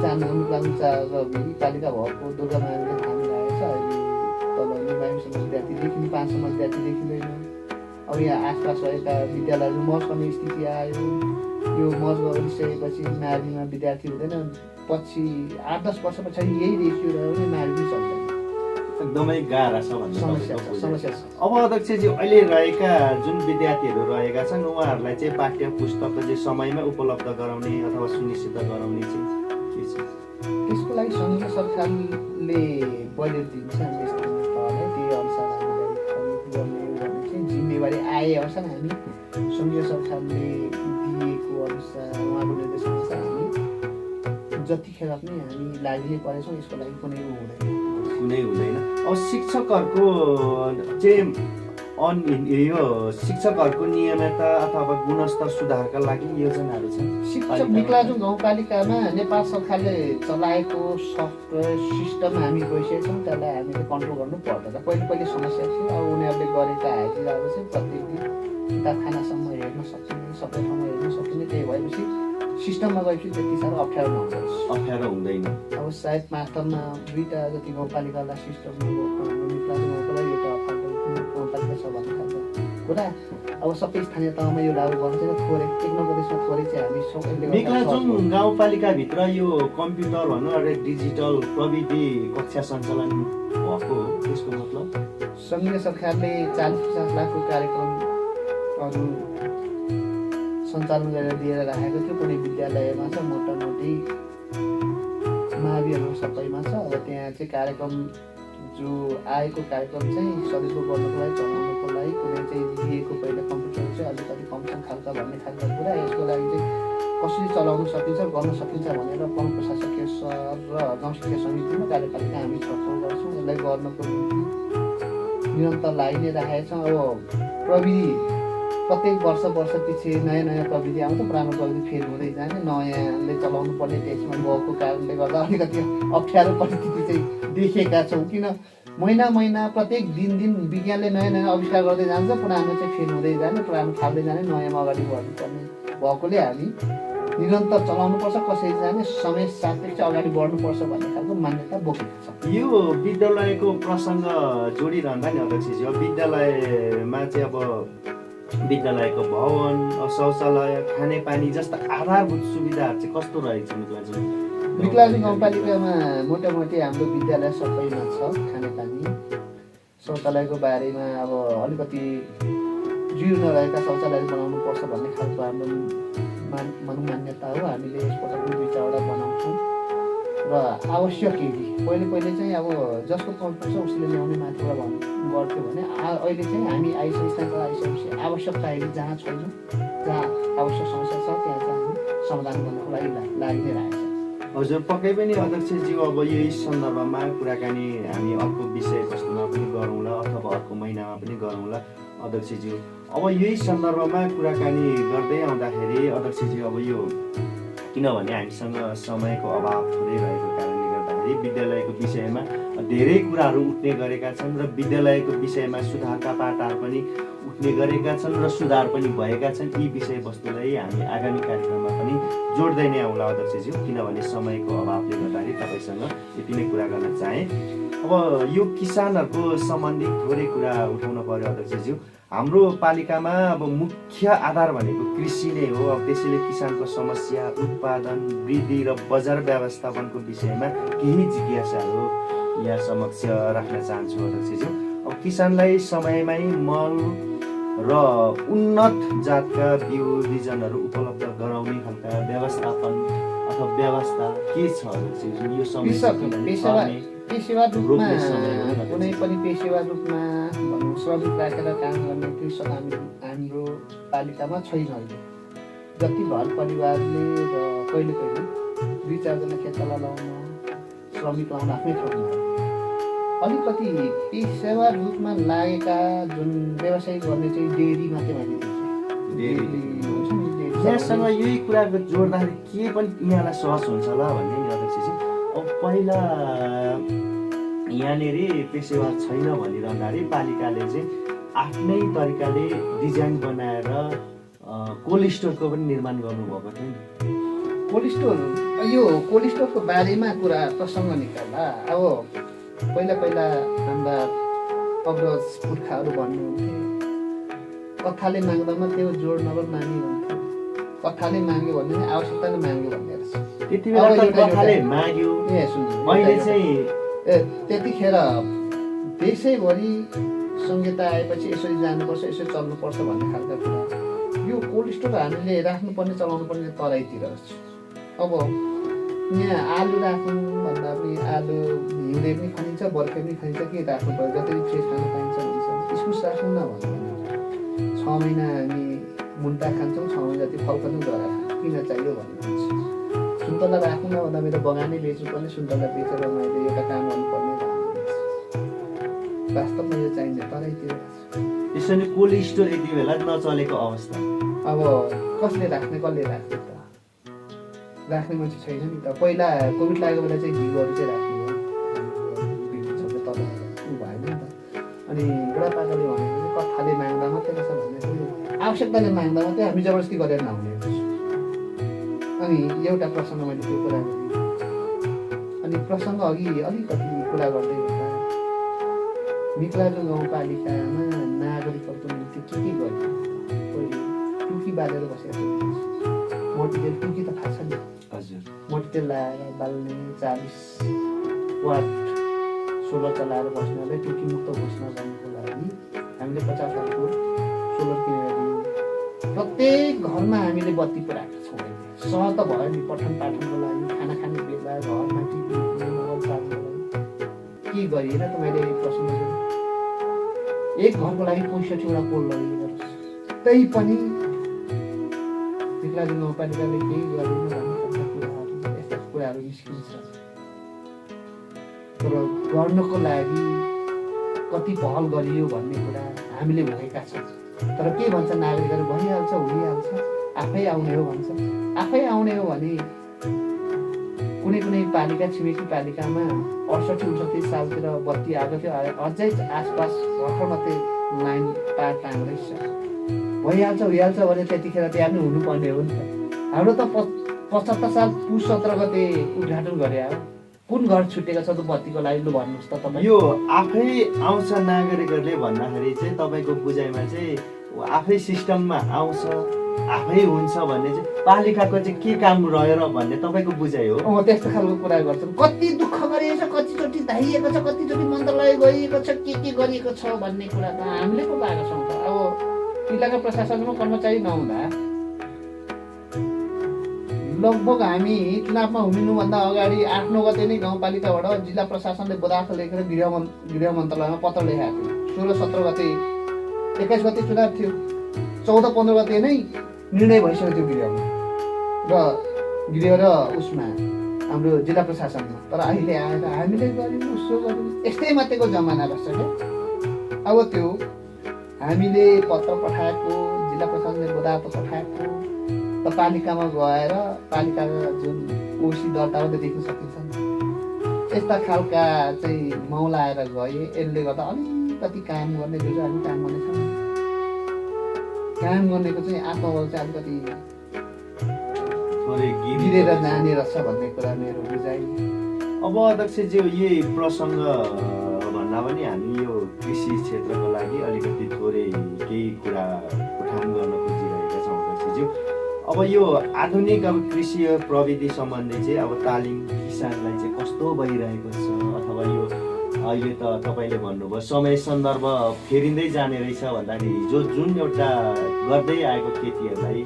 पालिका भएको दुर्गा मायाले थामिरहेछ अहिले तल निमाईसम्म विद्यार्थी देखिने 5 सम्म विद्यार्थी देखिँदैन अब यहाँ आसपास रहेका विद्यालयहरू मर्ज गर्ने स्थिति आयो यो मर्ज गरिसकेपछि माविमा विद्यार्थी हुँदैन पछि 8-10 वर्ष पछाडि यही रेसियो रह्यो भने मावि पनि चल्दैन एकदमै गाह्रो छ भन्ने समस्या तपाईँको छ समस्या छ अब अध्यक्षजी अहिले रहेका जुन विद्यार्थीहरू रहेका छन् उहाँहरूलाई चाहिँ पाठ्य पुस्तक चाहिँ समयमै उपलब्ध गराउने अथवा सुनिश्चित गराउने चाहिँ के छ त्यसको लागि सङ्घीय सरकारले बजेट दिन्छ हामी स्थानीय तहलाई त्यही अनुसार हामीलाई खरिद गर्ने चाहिँ जिम्मेवारी आए अनुसार हामी सङ्घीय सरकारले दिएको अनुसार उहाँको निर्देशनअनुसार हामी जतिखेर पनि हामी लागि परेछौँ यसको लागि कुनै हुँदैन अब शिक्षकहरूको चाहिँ यो शिक्षकहरूको नियमितता अथवा गुणस्तर सुधारका लागि योजनाहरू छन् शिक्षक निक्लाजुङ गाउँपालिकामा नेपाल सरकारले चलाएको सफ्टवेयर सिस्टम हामी गइसकेका छौँ त्यसलाई हामीले कन्ट्रोल गर्नु पर्दैन पहिले समस्या थियो अब उनीहरूले गरेका हाजिराहरू चाहिँ प्रत्येक दिन किताबखानासम्म हेर्न सकिने सबै ठाउँमा हेर्न सकिने त्यही भएपछि सिस्टममा गएपछि त्यति साह्रो अप्ठ्यारो हुँदैन अब सायद मास्टरमा 2टा जति गाउँपालिकालाई सिस्टममा निक्लाजुङलाई एउटा गाउँपालिका छ भन्ने खालको कुरा अब सबै स्थानीय तहमा यो लागू गर्नु चाहिँ थोरै एक नम्बरमा थोरै चाहिँ हामी सबैले निक्लाजुङ गाउँपालिकाभित्र यो कम्प्युटर भनौँ अरे डिजिटल प्रविधि कक्षा सञ्चालन भएको हो त्यसको मतलब सङ्घीय सरकारले 40-50 लाखको कार्यक्रमहरू सञ्चालन गरेर दिएर राखेको थियो कुनै विद्यालयमा छ मोटामोटी माविहरू सबैमा छ अब त्यहाँ चाहिँ कार्यक्रम जो आएको कार्यक्रम चाहिँ सजिलो गर्नको लागि चलाउनको लागि कुनै चाहिँ दिएको पहिला कम्प्युटर चाहिँ अलिकति कमसँग खालका भन्ने खालको कुरा यसको लागि चाहिँ कसरी चलाउन सकिन्छ गर्न सकिन्छ भनेर प्रमुख प्रशासकीय सर र गाउँ शिक्षा समितिमा कार्यपालिका हामी छलफल गर्छौँ यसलाई गर्नको निम्ति निरन्तर लागि नै राखेका छौँ अब प्रविधि प्रत्येक वर्ष पछि नयाँ प्रविधि आउँछ पुरानो प्रविधि फेल हुँदै जाने नयाँले चलाउनु पर्ने त्यसमा गएको कारणले गर्दा अलिकति अप्ठ्यारो परिस्थिति चाहिँ देखेका छौँ किन महिना प्रत्येक दिन विज्ञानले नयाँ आविष्कार गर्दै जान्छ पुरानो चाहिँ फेल हुँदै जाने पुरानो फाल्दै जाने नयाँमा अगाडि बढ्नुपर्ने भएकोले हामी निरन्तर चलाउनुपर्छ कसरी जाने समय सापेक्ष अगाडि बढ्नुपर्छ भन्ने खालको मान्यता बोकेको छ यो विद्यालयको प्रसङ्ग जोडिरहँदा नि अध्यक्षजी अब विद्यालयमा चाहिँ अब विद्यालयको भवन शौचालय खानेपानी जस्ता आधारभूत सुविधाहरू चाहिँ कस्तो रहेको छ निक्लाजुङ गाउँपालिकामा मोटामोटी हाम्रो विद्यालय सबैमा छ खानेपानी शौचालयको बारेमा अब अलिकति जीर्ण रहेका शौचालय बनाउनु पर्छ भन्ने खालको हाम्रो मान्यता हो हामीले यसपटक 2-4वटा बनाउँछौँ र आवश्यक यदि पहिले चाहिँ अब जसको पहुँच छ उसले ल्याउने माथिबाट गर्थ्यो भने अहिले चाहिँ हामी आइसकेपछि आवश्यकता अहिले जहाँ छैन जहाँ आवश्यक समस्या छ त्यहाँ चाहिँ हामी समाधान गर्नको लागि लागि नै रहेको छ हजुर पक्कै पनि अध्यक्षज्यू अब यही सन्दर्भमा कुराकानी हामी अर्को विषयवस्तुमा पनि गरौँला अथवा अर्को महिनामा पनि गरौँला अध्यक्षज्यू अब यही सन्दर्भमा कुराकानी गर्दै आउँदाखेरि अध्यक्षज्यू अब यो किनभने हामीसँग समयको अभाव थोरै रहेको कारणले गर्दाखेरि विद्यालयको विषयमा धेरै कुराहरू उठ्ने गरेका छन् र विद्यालयको विषयमा सुधारका पाटाहरू पनि उठ्ने गरेका छन् र सुधार पनि भएका छन् यी विषयवस्तुलाई हामी आगामी कार्यक्रममा पनि जोड्दै नै आउँला अध्यक्षज्यू किनभने समयको अभावले गर्दाखेरि तपाईँसँग यति नै कुरा गर्न चाहेँ अब यो किसानहरूको सम्बन्धित थोरै कुरा उठाउन पर्यो अध्यक्षज्यू हाम्रो पालिकामा अब मुख्य आधार भनेको कृषि नै हो अब त्यसैले किसानको समस्या उत्पादन वृद्धि र बजार व्यवस्थापनको विषयमा केही जिज्ञासाहरू यहाँ समक्ष राख्न चाहन्छु अध्यक्षज्यू अब किसानलाई समयमै मल र उन्नत जातका बिजनहरू उपलब्ध गराउने खालका व्यवस्थापन अथवा व्यवस्था के छ अध्यक्षज्यू यो पेशेवर रूपमा कुनै पनि पेशेवर रूपमा भनौँ श्रमिक राखेर काम गर्ने कृषक हाम्रो पालिकामा छैन अहिले जति घर परिवारले र कहिले 2-4जना खेताला लाउन श्रमिक लाउन आफ्नै ठाउँमा अलिकति पेशेवर रूपमा लागेका जुन व्यवसाय गर्ने चाहिँ डेरी मात्रै मैले यहाँसँग यही कुराको जोड्दाखेरि के पनि यहाँलाई सहज हुन्छ होला भन्ने नि अध्यक्षजी पहिला यहाँनिर पेसेवर छैन भनिरहँदाखेरि पालिकाले चाहिँ आफ्नै तरिकाले डिजाइन बनाएर कोल्ड स्टोरको पनि निर्माण गर्नुभएको थियो नि। कोल्ड स्टोर, यो कोल्ड स्टोरको बारेमा कुरा प्रसङ्ग निकाल्दा अब पहिला हाम्रा अग्रज पुर्खाहरू भन्नुहुन्थे कथाले माग्दामा त्यो जोड नगर माग्ने भन्थ्यो। कथाले माग्यो भन्ने आवश्यकताले माग्यो भन्ने रहेछ। त्यति बेला त कथाले माग्यो, अहिले चाहिँ त्यतिखेर देशैभरि संहिता आएपछि यसरी जानुपर्छ, यसरी चल्नुपर्छ भन्ने खालका कुरा। यो कोल्ड स्टोर हामीले राख्नुपर्ने चलाउनु पर्ने तराईतिर छ। अब यहाँ आलु राख्नु भन्दा पनि आलु हिउँदे पनि खाइन्छ, बर्खे पनि खाइन्छ, के राख्नु पर्यो, जति फ्रेस खान पाइन्छ भन्छ। इस्कुस राख्नु न भन्दैन, 6 महिना हामी मुन्टा खान्छौँ, 6 महिना जति फल पनि गएर किन चाहियो भन्नुहुन्छ। सुन्तला राख्नु न भन्दा मेरो बगानै बेच्नुपर्ने, सुन्तला बेचेर मैले एउटा काम गर्नुपर्ने भन्नुहुन्छ। वास्तवमा यो चाहिने तराईतिर त्यसरी कोल्ड स्टोर यति बेला नचलेको अवस्था। अब कसले राख्ने, कसले राख्ने त राख्ने मान्छे छैन नि त। पहिला कोभिड लागेको बेला चाहिँ घिउहरू चाहिँ राख्ने भयो, तल भएन नि त। अनि बुढापाकाले भनेको चाहिँ कथाले माग्दा मात्रै रहेछ भन्ने, आवश्यकताले माग्दा मात्रै, हामी जबरजस्ती गरेर नहुने। अनि एउटा प्रसङ्ग मैले त्यो कुरा गरेँ। अनि प्रसङ्ग अघि अलिकति कुरा गर्दै गर्दा मिक्लाजु गाउँपालिकामा नागरिकहरूको निम्ति के गरियो। पहिले टुकी बालेर बसेको थियो, मट्टितेल टुकी त थाहा छ नि। हजुर, मट्टितेल लगाएर बाल्ने 40 वाट सोलर चलाएर बस्नलाई टुकी मुक्त घोषणा गर्नुको लागि हामीले 50 वाटको सोलर किनेर दियौँ। प्रत्येक घरमा हामीले बत्ती पुऱ्याएका छौँ। सहर त भयो नि, पठन पाठनको लागि, खाना खाने बेला, घरमा टिभी मोबाइल चार्जको लागि के गरिएन त। मैले प्रश्न गरेँ, एक घरको लागि 65 वटा पोल लगाइएको रहेछ। त्यही पनि मिक्लाजु गाउँपालिकाले केही गरेन भन्ने यस्ता कुराहरू निस्किन्छ। तर गर्नको लागि कति पहल गरियो भन्ने कुरा हामीले भनेका छौँ। तर के भन्छ नागरिकहरू, भइहाल्छ, हुनिहाल्छ, आफै आउने हो भन्छ। आफै आउने हो भने कुनै कुनै पालिका, छिमेकी पालिकामा 68-69 सालतिर बत्ती आएको थियो, अझै आसपास भर्खर मात्रै लाइन तार टाङ्दैछ। भइहाल्छ, हुइहाल्छ भने त्यतिखेर त्यहाँ पनि हुनुपर्ने हो नि त। हाम्रो त 75 साल पुस 17 गते उद्घाटन गरे हो। कुन घर छुटेको छ त बत्तीको लागि, लु भन्नुहोस् त तपाईँ। यो आफै आउँछ नागरिकहरूले भन्दाखेरि चाहिँ तपाईँको बुझाइमा चाहिँ आफै सिस्टममा आउँछ, आफै हुन्छ भन्ने चाहिँ पालिकाको चाहिँ के काम रह्यो र भन्ने तपाईँको बुझाइ हो। त्यस्तो खालको कुरा गर्छन्। कति दुःख गरिएको छ, कतिचोटि धाइएको छ, कतिचोटि मन्त्रालय गइएको छ, के गरिएको छ भन्ने कुरा त हामीले पो पाएका छौँ त। अब जिल्लाका प्रशासनमा कर्मचारी नहुँदा लगभग हामी चुनावमा हुनुभन्दा अगाडि 8-9 गते नै गाउँपालिकाबाट जिल्ला प्रशासनले बदाखत लेखेर गृह मन्त्रालयमा पत्र लेखाएको थियो। 16-17 गते, 21 गते चुनाव थियो, 14-15 गते नै निर्णय भइसक्यो त्यो गृहमा र गृह र उसमा हाम्रो जिल्ला प्रशासनमा। तर अहिले आएर हामीले गर्यौँ, उसो गर्यौँ, यस्तै मात्रेको जमाना रहेछ क्या। अब त्यो हामीले पत्र पठाएको, जिल्ला प्रशासनले बदाखत पठाएको त पालिकामा गएर पालिकाका जुन कोशी दर्ताबाट देख्न सकिन्छ नि, यस्ता खालका चाहिँ मौला आएर गए। यसले गर्दा अलिकति काम गर्ने, जो चाहिँ हामी काम गर्नेछौँ, काम गर्नेको चाहिँ आत्मबल चाहिँ अलिकति गिरेर जाने रहेछ भन्ने कुरा मेरो बुझाइ। अब अध्यक्षज्यू, यही प्रसङ्ग भन्दा पनि हामी यो कृषि क्षेत्रको लागि अलिकति थोरै केही कुरा उठान गर्न खोजिरहेका छौँ अध्यक्षज्यू। अब यो आधुनिक कृषि प्रविधि सम्बन्धी चाहिँ अब तालिम किसानलाई चाहिँ कस्तो भइरहेको छ, अथवा यो अहिले त तपाईँले भन्नुभयो समय सन्दर्भ फेरिँदै जाने रहेछ भन्दाखेरि जुन एउटा गर्दै आएको खेतीहरूलाई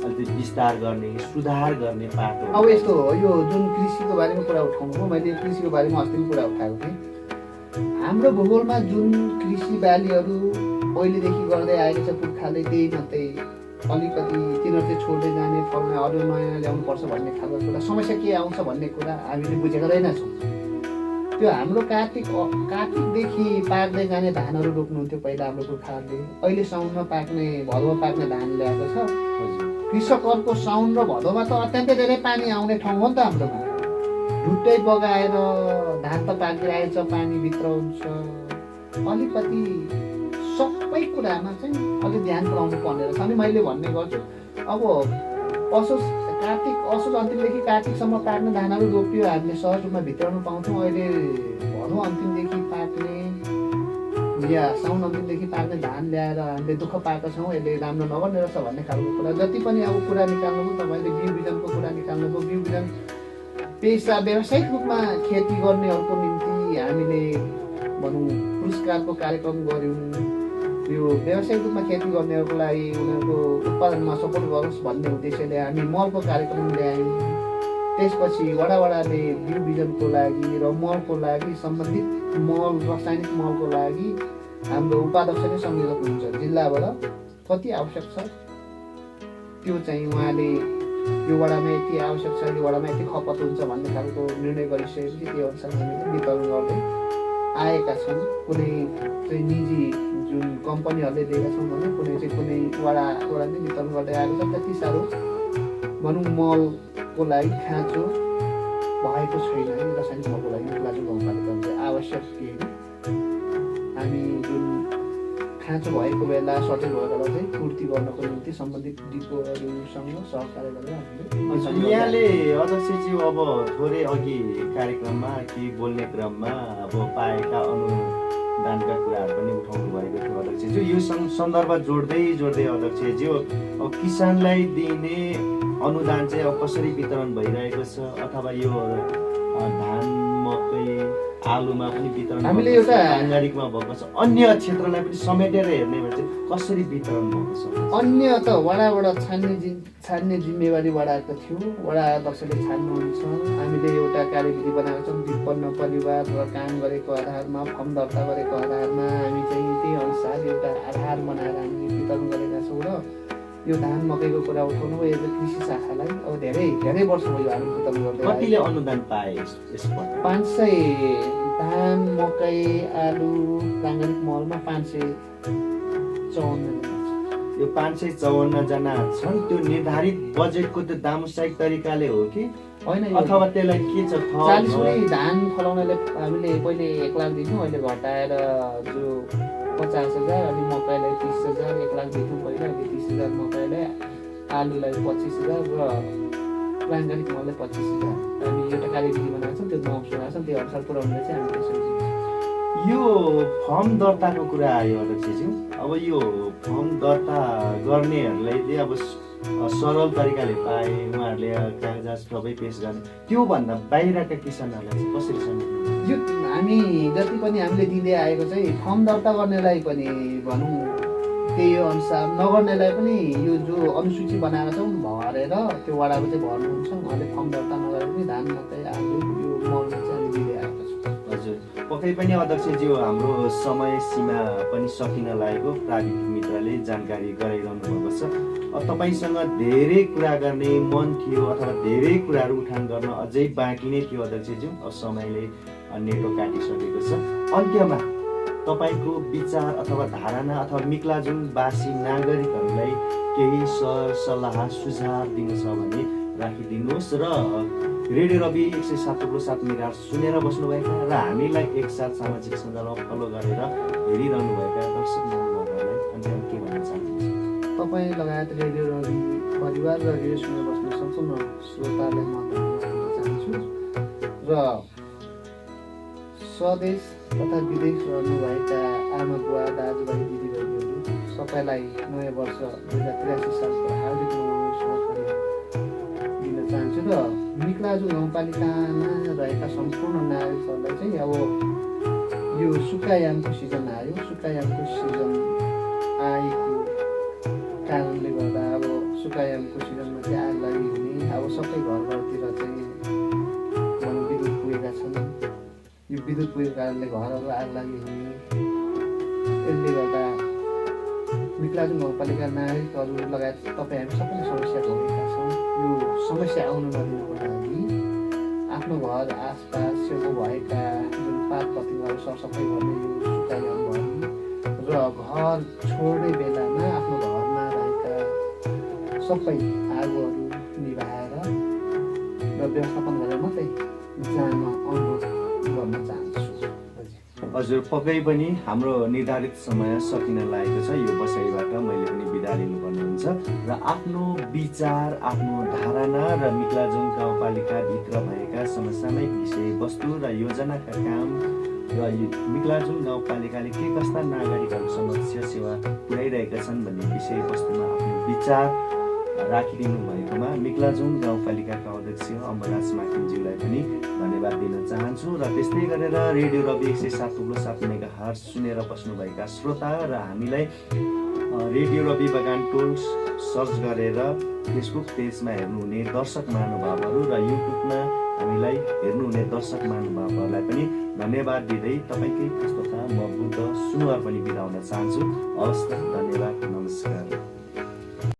अलिकति विस्तार गर्ने, सुधार गर्ने पाटो। अब यस्तो हो, यो जुन कृषिको बारेमा कुरा उठाउनु हो, मैले कृषिको बारेमा अस्ति पनि कुरा उठाएको थिएँ। हाम्रो भूगोलमा जुन कृषि बालीहरू पहिलेदेखि गर्दै आएको छ पुर्खाले, त्यही मात्रै अलिकति तिनीहरू चाहिँ छोड्दै जाने, फल्ने, अरू नयाँ ल्याउनु पर्छ भन्ने खालको कुरा, समस्या के आउँछ भन्ने कुरा हामीले बुझेका रहेनछौँ। त्यो हाम्रो कार्तिकदेखि पाक्दै जाने धानहरू रोप्नुहुन्थ्यो पहिला हाम्रो पुर्खाहरूले। अहिले साउनमा पाक्ने, भदौमा पाक्ने धान ल्याएको छ। कृषकहरूको साउन र भदौमा त अत्यन्तै धेरै पानी आउने ठाउँ हो नि त हाम्रोमा। ढुट्टै बगाएर धान त पाकिरहेछ, पानीभित्र हुन्छ। अलिकति सबै कुरामा चाहिँ अलिक ध्यान पुऱ्याउनु पर्ने रहेछ। अनि मैले भन्ने गर्छु, अब असोज अन्तिमदेखि कार्तिकसम्म पाक्ने धानहरू रोप्यो, हामीले सहज रूपमा भित्राउनु पाउँथ्यौँ। अहिले भनौँ अन्तिमदेखि पाक्ने या साउन अन्तिमदेखि पाक्ने धान ल्याएर हामीले दुःख पाएका छौँ, यसले राम्रो नगर्ने रहेछ भन्ने खालको कुरा। जति पनि अब कुरा निकाल्नुभयो तपाईँले, बिउ बिजनको कुरा निकाल्नुभयो। बिउ बिजन पेसा व्यावसायिक रूपमा खेती गर्नेहरूको निम्ति हामीले भनौँ पुरस्कारको कार्यक्रम गऱ्यौँ। यो व्यावसायिक रूपमा खेती गर्नेहरूको लागि उनीहरूको उत्पादनमा सपोर्ट गरोस् भन्ने उद्देश्यले हामी मलको कार्यक्रम ल्यायौँ। त्यसपछि वडाले बिउ बिजनको लागि र मलको लागि सम्बन्धित मल, रासायनिक मलको लागि हाम्रो उपाध्यक्ष नै संयोजक हुनुहुन्छ। जिल्लाबाट कति आवश्यक छ त्यो चाहिँ उहाँले यो वडामा यति आवश्यक छ, यो वडामा यति खपत हुन्छ भन्ने खालको निर्णय गरिसकेपछि त्यो अनुसार हामीले वितरण गर्दै आएका छौँ। कुनै चाहिँ निजी जुन कम्पनीहरूले दिएका छौँ भने कुनै चाहिँ कुनै वडाबाट नै वितरण गर्दै आएको छ। त्यति साह्रो भनौँ मलको लागि खाँचो भएको छैन। रासायनिक मलको लागि मिक्लाजुङ गाउँपालिका चाहिँ आवश्यक केही हामी जुन खाँचो भएको बेला, सर्टेज भएको बेला चाहिँ पूर्ति गर्नको निम्ति सम्बन्धित डिपोहरूसँग सहकार्य गरेर हामीले। यहाँले अध्यक्षज्यू अब थोरै अघि कार्यक्रममा कि बोल्ने क्रममा अब पाएका अनुदानका कुराहरू पनि उठाउनु भएको थियो अध्यक्षज्यू। यो सन्दर्भ जोड्दै अध्यक्षज्यू अब किसानलाई दिने अनुदान चाहिँ अब कसरी वितरण भइरहेको छ, अथवा यो धान, मकै, आलुमा पनि वितरण हामीले एउटा नागरिकमा भएको छ, अन्य क्षेत्रलाई पनि समेटेर हेर्ने भने चाहिँ कसरी वितरण भएको छ? अन्य त वडाबाट छान्ने जिम्मेवारी वडाको थियो, वडा अध्यक्षले छान्नुहुन्छ। हामीले एउटा कार्यविधि बनाएको छौँ। विपन्न परिवार र काम गरेको आधारमा, फर्म दर्ता गरेको आधारमा हामी चाहिँ त्यही अनुसार एउटा आधार बनाएर हामी वितरण गरेका छौँ। र यो धान मकैको कुरा उठाउनु भयो, यो कृषि शाखालाई अब धेरै वर्ष भयो हामी वितरण गर्दै। कतिले अनुदान पाए यसबाट? 500 धान, मकै, आलु, प्राङ्गारिक मलमा 554 यो 554 जना छन्। त्यो निर्धारित बजेटको त्यो दामुसायिक तरिकाले हो कि होइन, अथवा त्यसलाई के छ? 40 धान फलाउनेले हामीले पहिले 1 लाख दिन्थ्यौँ, अहिले घटाएर जो 50,000, अनि मकैलाई 30,000, 1 लाख दिन्थ्यौँ पहिला, अहिले 30,000 मकैलाई, आलुलाई 25,000 र प्राङ्गारिक मललाई 25,000। हामी एउटा कार्यविधि बनाएको छौँ, त्यो नर्म्स बनाएको छौँ, त्यो अनुसार पुऱ्याउनुलाई चाहिँ हामीले त्यसरी यो फर्म दर्ताको कुरा आयो अध्यक्षज्यू। अब यो फर्म दर्ता गर्नेहरूलाई चाहिँ अब सरल तरिकाले पाए, उहाँहरूले कागजात सबै पेश गर्ने, त्योभन्दा बाहिरका किसानहरूलाई चाहिँ कसरी समेट्नु? यो हामी जति पनि हामीले दिँदै आएको चाहिँ फर्म दर्ता गर्नेलाई पनि भनौँ त्यही अनुसार, नगर्नेलाई पनि यो जो अनुसूची बनाएर छौँ भरेर त्यो वडाको चाहिँ भर्नुहुन्छ। उहाँले फर्म दर्ता नगरेर पनि धान, मकै, आलु यो मलमा चाहिँ हामी दिँदै आएको छौँ। हजुर, पक्कै पनि अध्यक्षज्यू हाम्रो समय सीमा पनि सकिन लागेको प्राविधिक मित्रले जानकारी गराइरहनु भएको छ। तपाईँसँग धेरै कुरा गर्ने मन थियो, अथवा धेरै कुराहरू उठान गर्न अझै बाँकी नै थियो अध्यक्षज्यू। समयले नेटो काटिसकेको छ। अन्त्यमा तपाईँको विचार अथवा धारणा अथवा मिक्लाजुङवासी नागरिकहरूलाई केही सल्लाह सुझाव दिनु छ भने राखिदिनुहोस्। र रेडियो रवि 107.7 मेगाहर्ज सुनेर बस्नुभएका र हामीलाई एकसाथ सामाजिक सञ्जालमा फलो गरेर हेरिरहनुभएका दर्शक महानुभावहरूलाई अन्त्यमा के भन्न चाहनुहुन्छ? तपाईँ लगायत रेडियो रवि परिवार र रेडियो सुनेर बस्ने सम्पूर्ण श्रोतालाई म धन्यवाद दिन चाहन्छु। र स्वदेश तथा विदेश रहनुभएका आमा बुवा, दाजुभाइ, दिदीबहिनीहरू सबैलाई नयाँ वर्ष 2083 सालको हार्दिक मङ्गलमय शुभकामना दिन चाहन्छु। र मिक्लाजुङ गाउँपालिकामा रहेका सम्पूर्ण नागरिकहरूलाई चाहिँ अब यो सुक्खायामको सिजन आयो। सुक्खायामको सिजन आएको कारणले गर्दा अब सुक्खायामको सिजनमा चाहिँ आग लागि हुने, अब सबै घरतिर चाहिँ विद्युत पुगेका छन्। यो विद्युत पुगेको कारणले घरहरू आग लागि हुने, यसले गर्दा मिक्लाजुङ गाउँपालिका नागरिकहरू लगायत तपाईँ हामी सबैले समस्या भोगेका छौँ। यो समस्या आउन नदिनको लागि आफ्नो घर आसपास छेउमा भएका जुन पात पतिङहरू सरसफाइ गर्ने, यो सुक्खायाम गर्ने र घर छोड्ने बेलामा आफ्नो घरमा रहेका सबै आगोहरू निभाएर र व्यवस्थापन गरेर मात्रै जान अनुरोध गर्न चाहन्छु। हजुर, पक्कै पनि हाम्रो निर्धारित समय सकिन लागेको छ। यो बसाइबाट मैले पनि बिदा लिनुपर्ने हुन्छ र आफ्नो विचार, आफ्नो धारणा र मिक्लाजुङ गाउँपालिकाभित्र भएका समसामयिक विषयवस्तु र योजनाका काम र मिक्लाजुङ गाउँपालिकाले के कस्ता नागरिकहरू समक्ष सेवा पुर्याइरहेका छन् भन्ने विषयवस्तुमा आफ्नो विचार राखिदिनु भएकोमा मिक्लाजुङ गाउँपालिकाका अध्यक्ष अमरराज माकिमज्यूलाई पनि धन्यवाद दिन चाहन्छु। र त्यस्तै गरेर रेडियो रवि 107.7 मेगाहर्ज सुनेर बस्नुभएका श्रोता र हामीलाई रेडियो रवि बगानटोल सर्च गरेर फेसबुक पेजमा हेर्नुहुने दर्शक महानुभावहरू र युट्युबमा हामीलाई हेर्नुहुने दर्शक महानुभावहरूलाई पनि धन्यवाद दिँदै तपाईँकै पुस्तकमा म बुद्ध सुनुवार पनि बिदा हुन चाहन्छु। हवस् त, धन्यवाद, नमस्कार।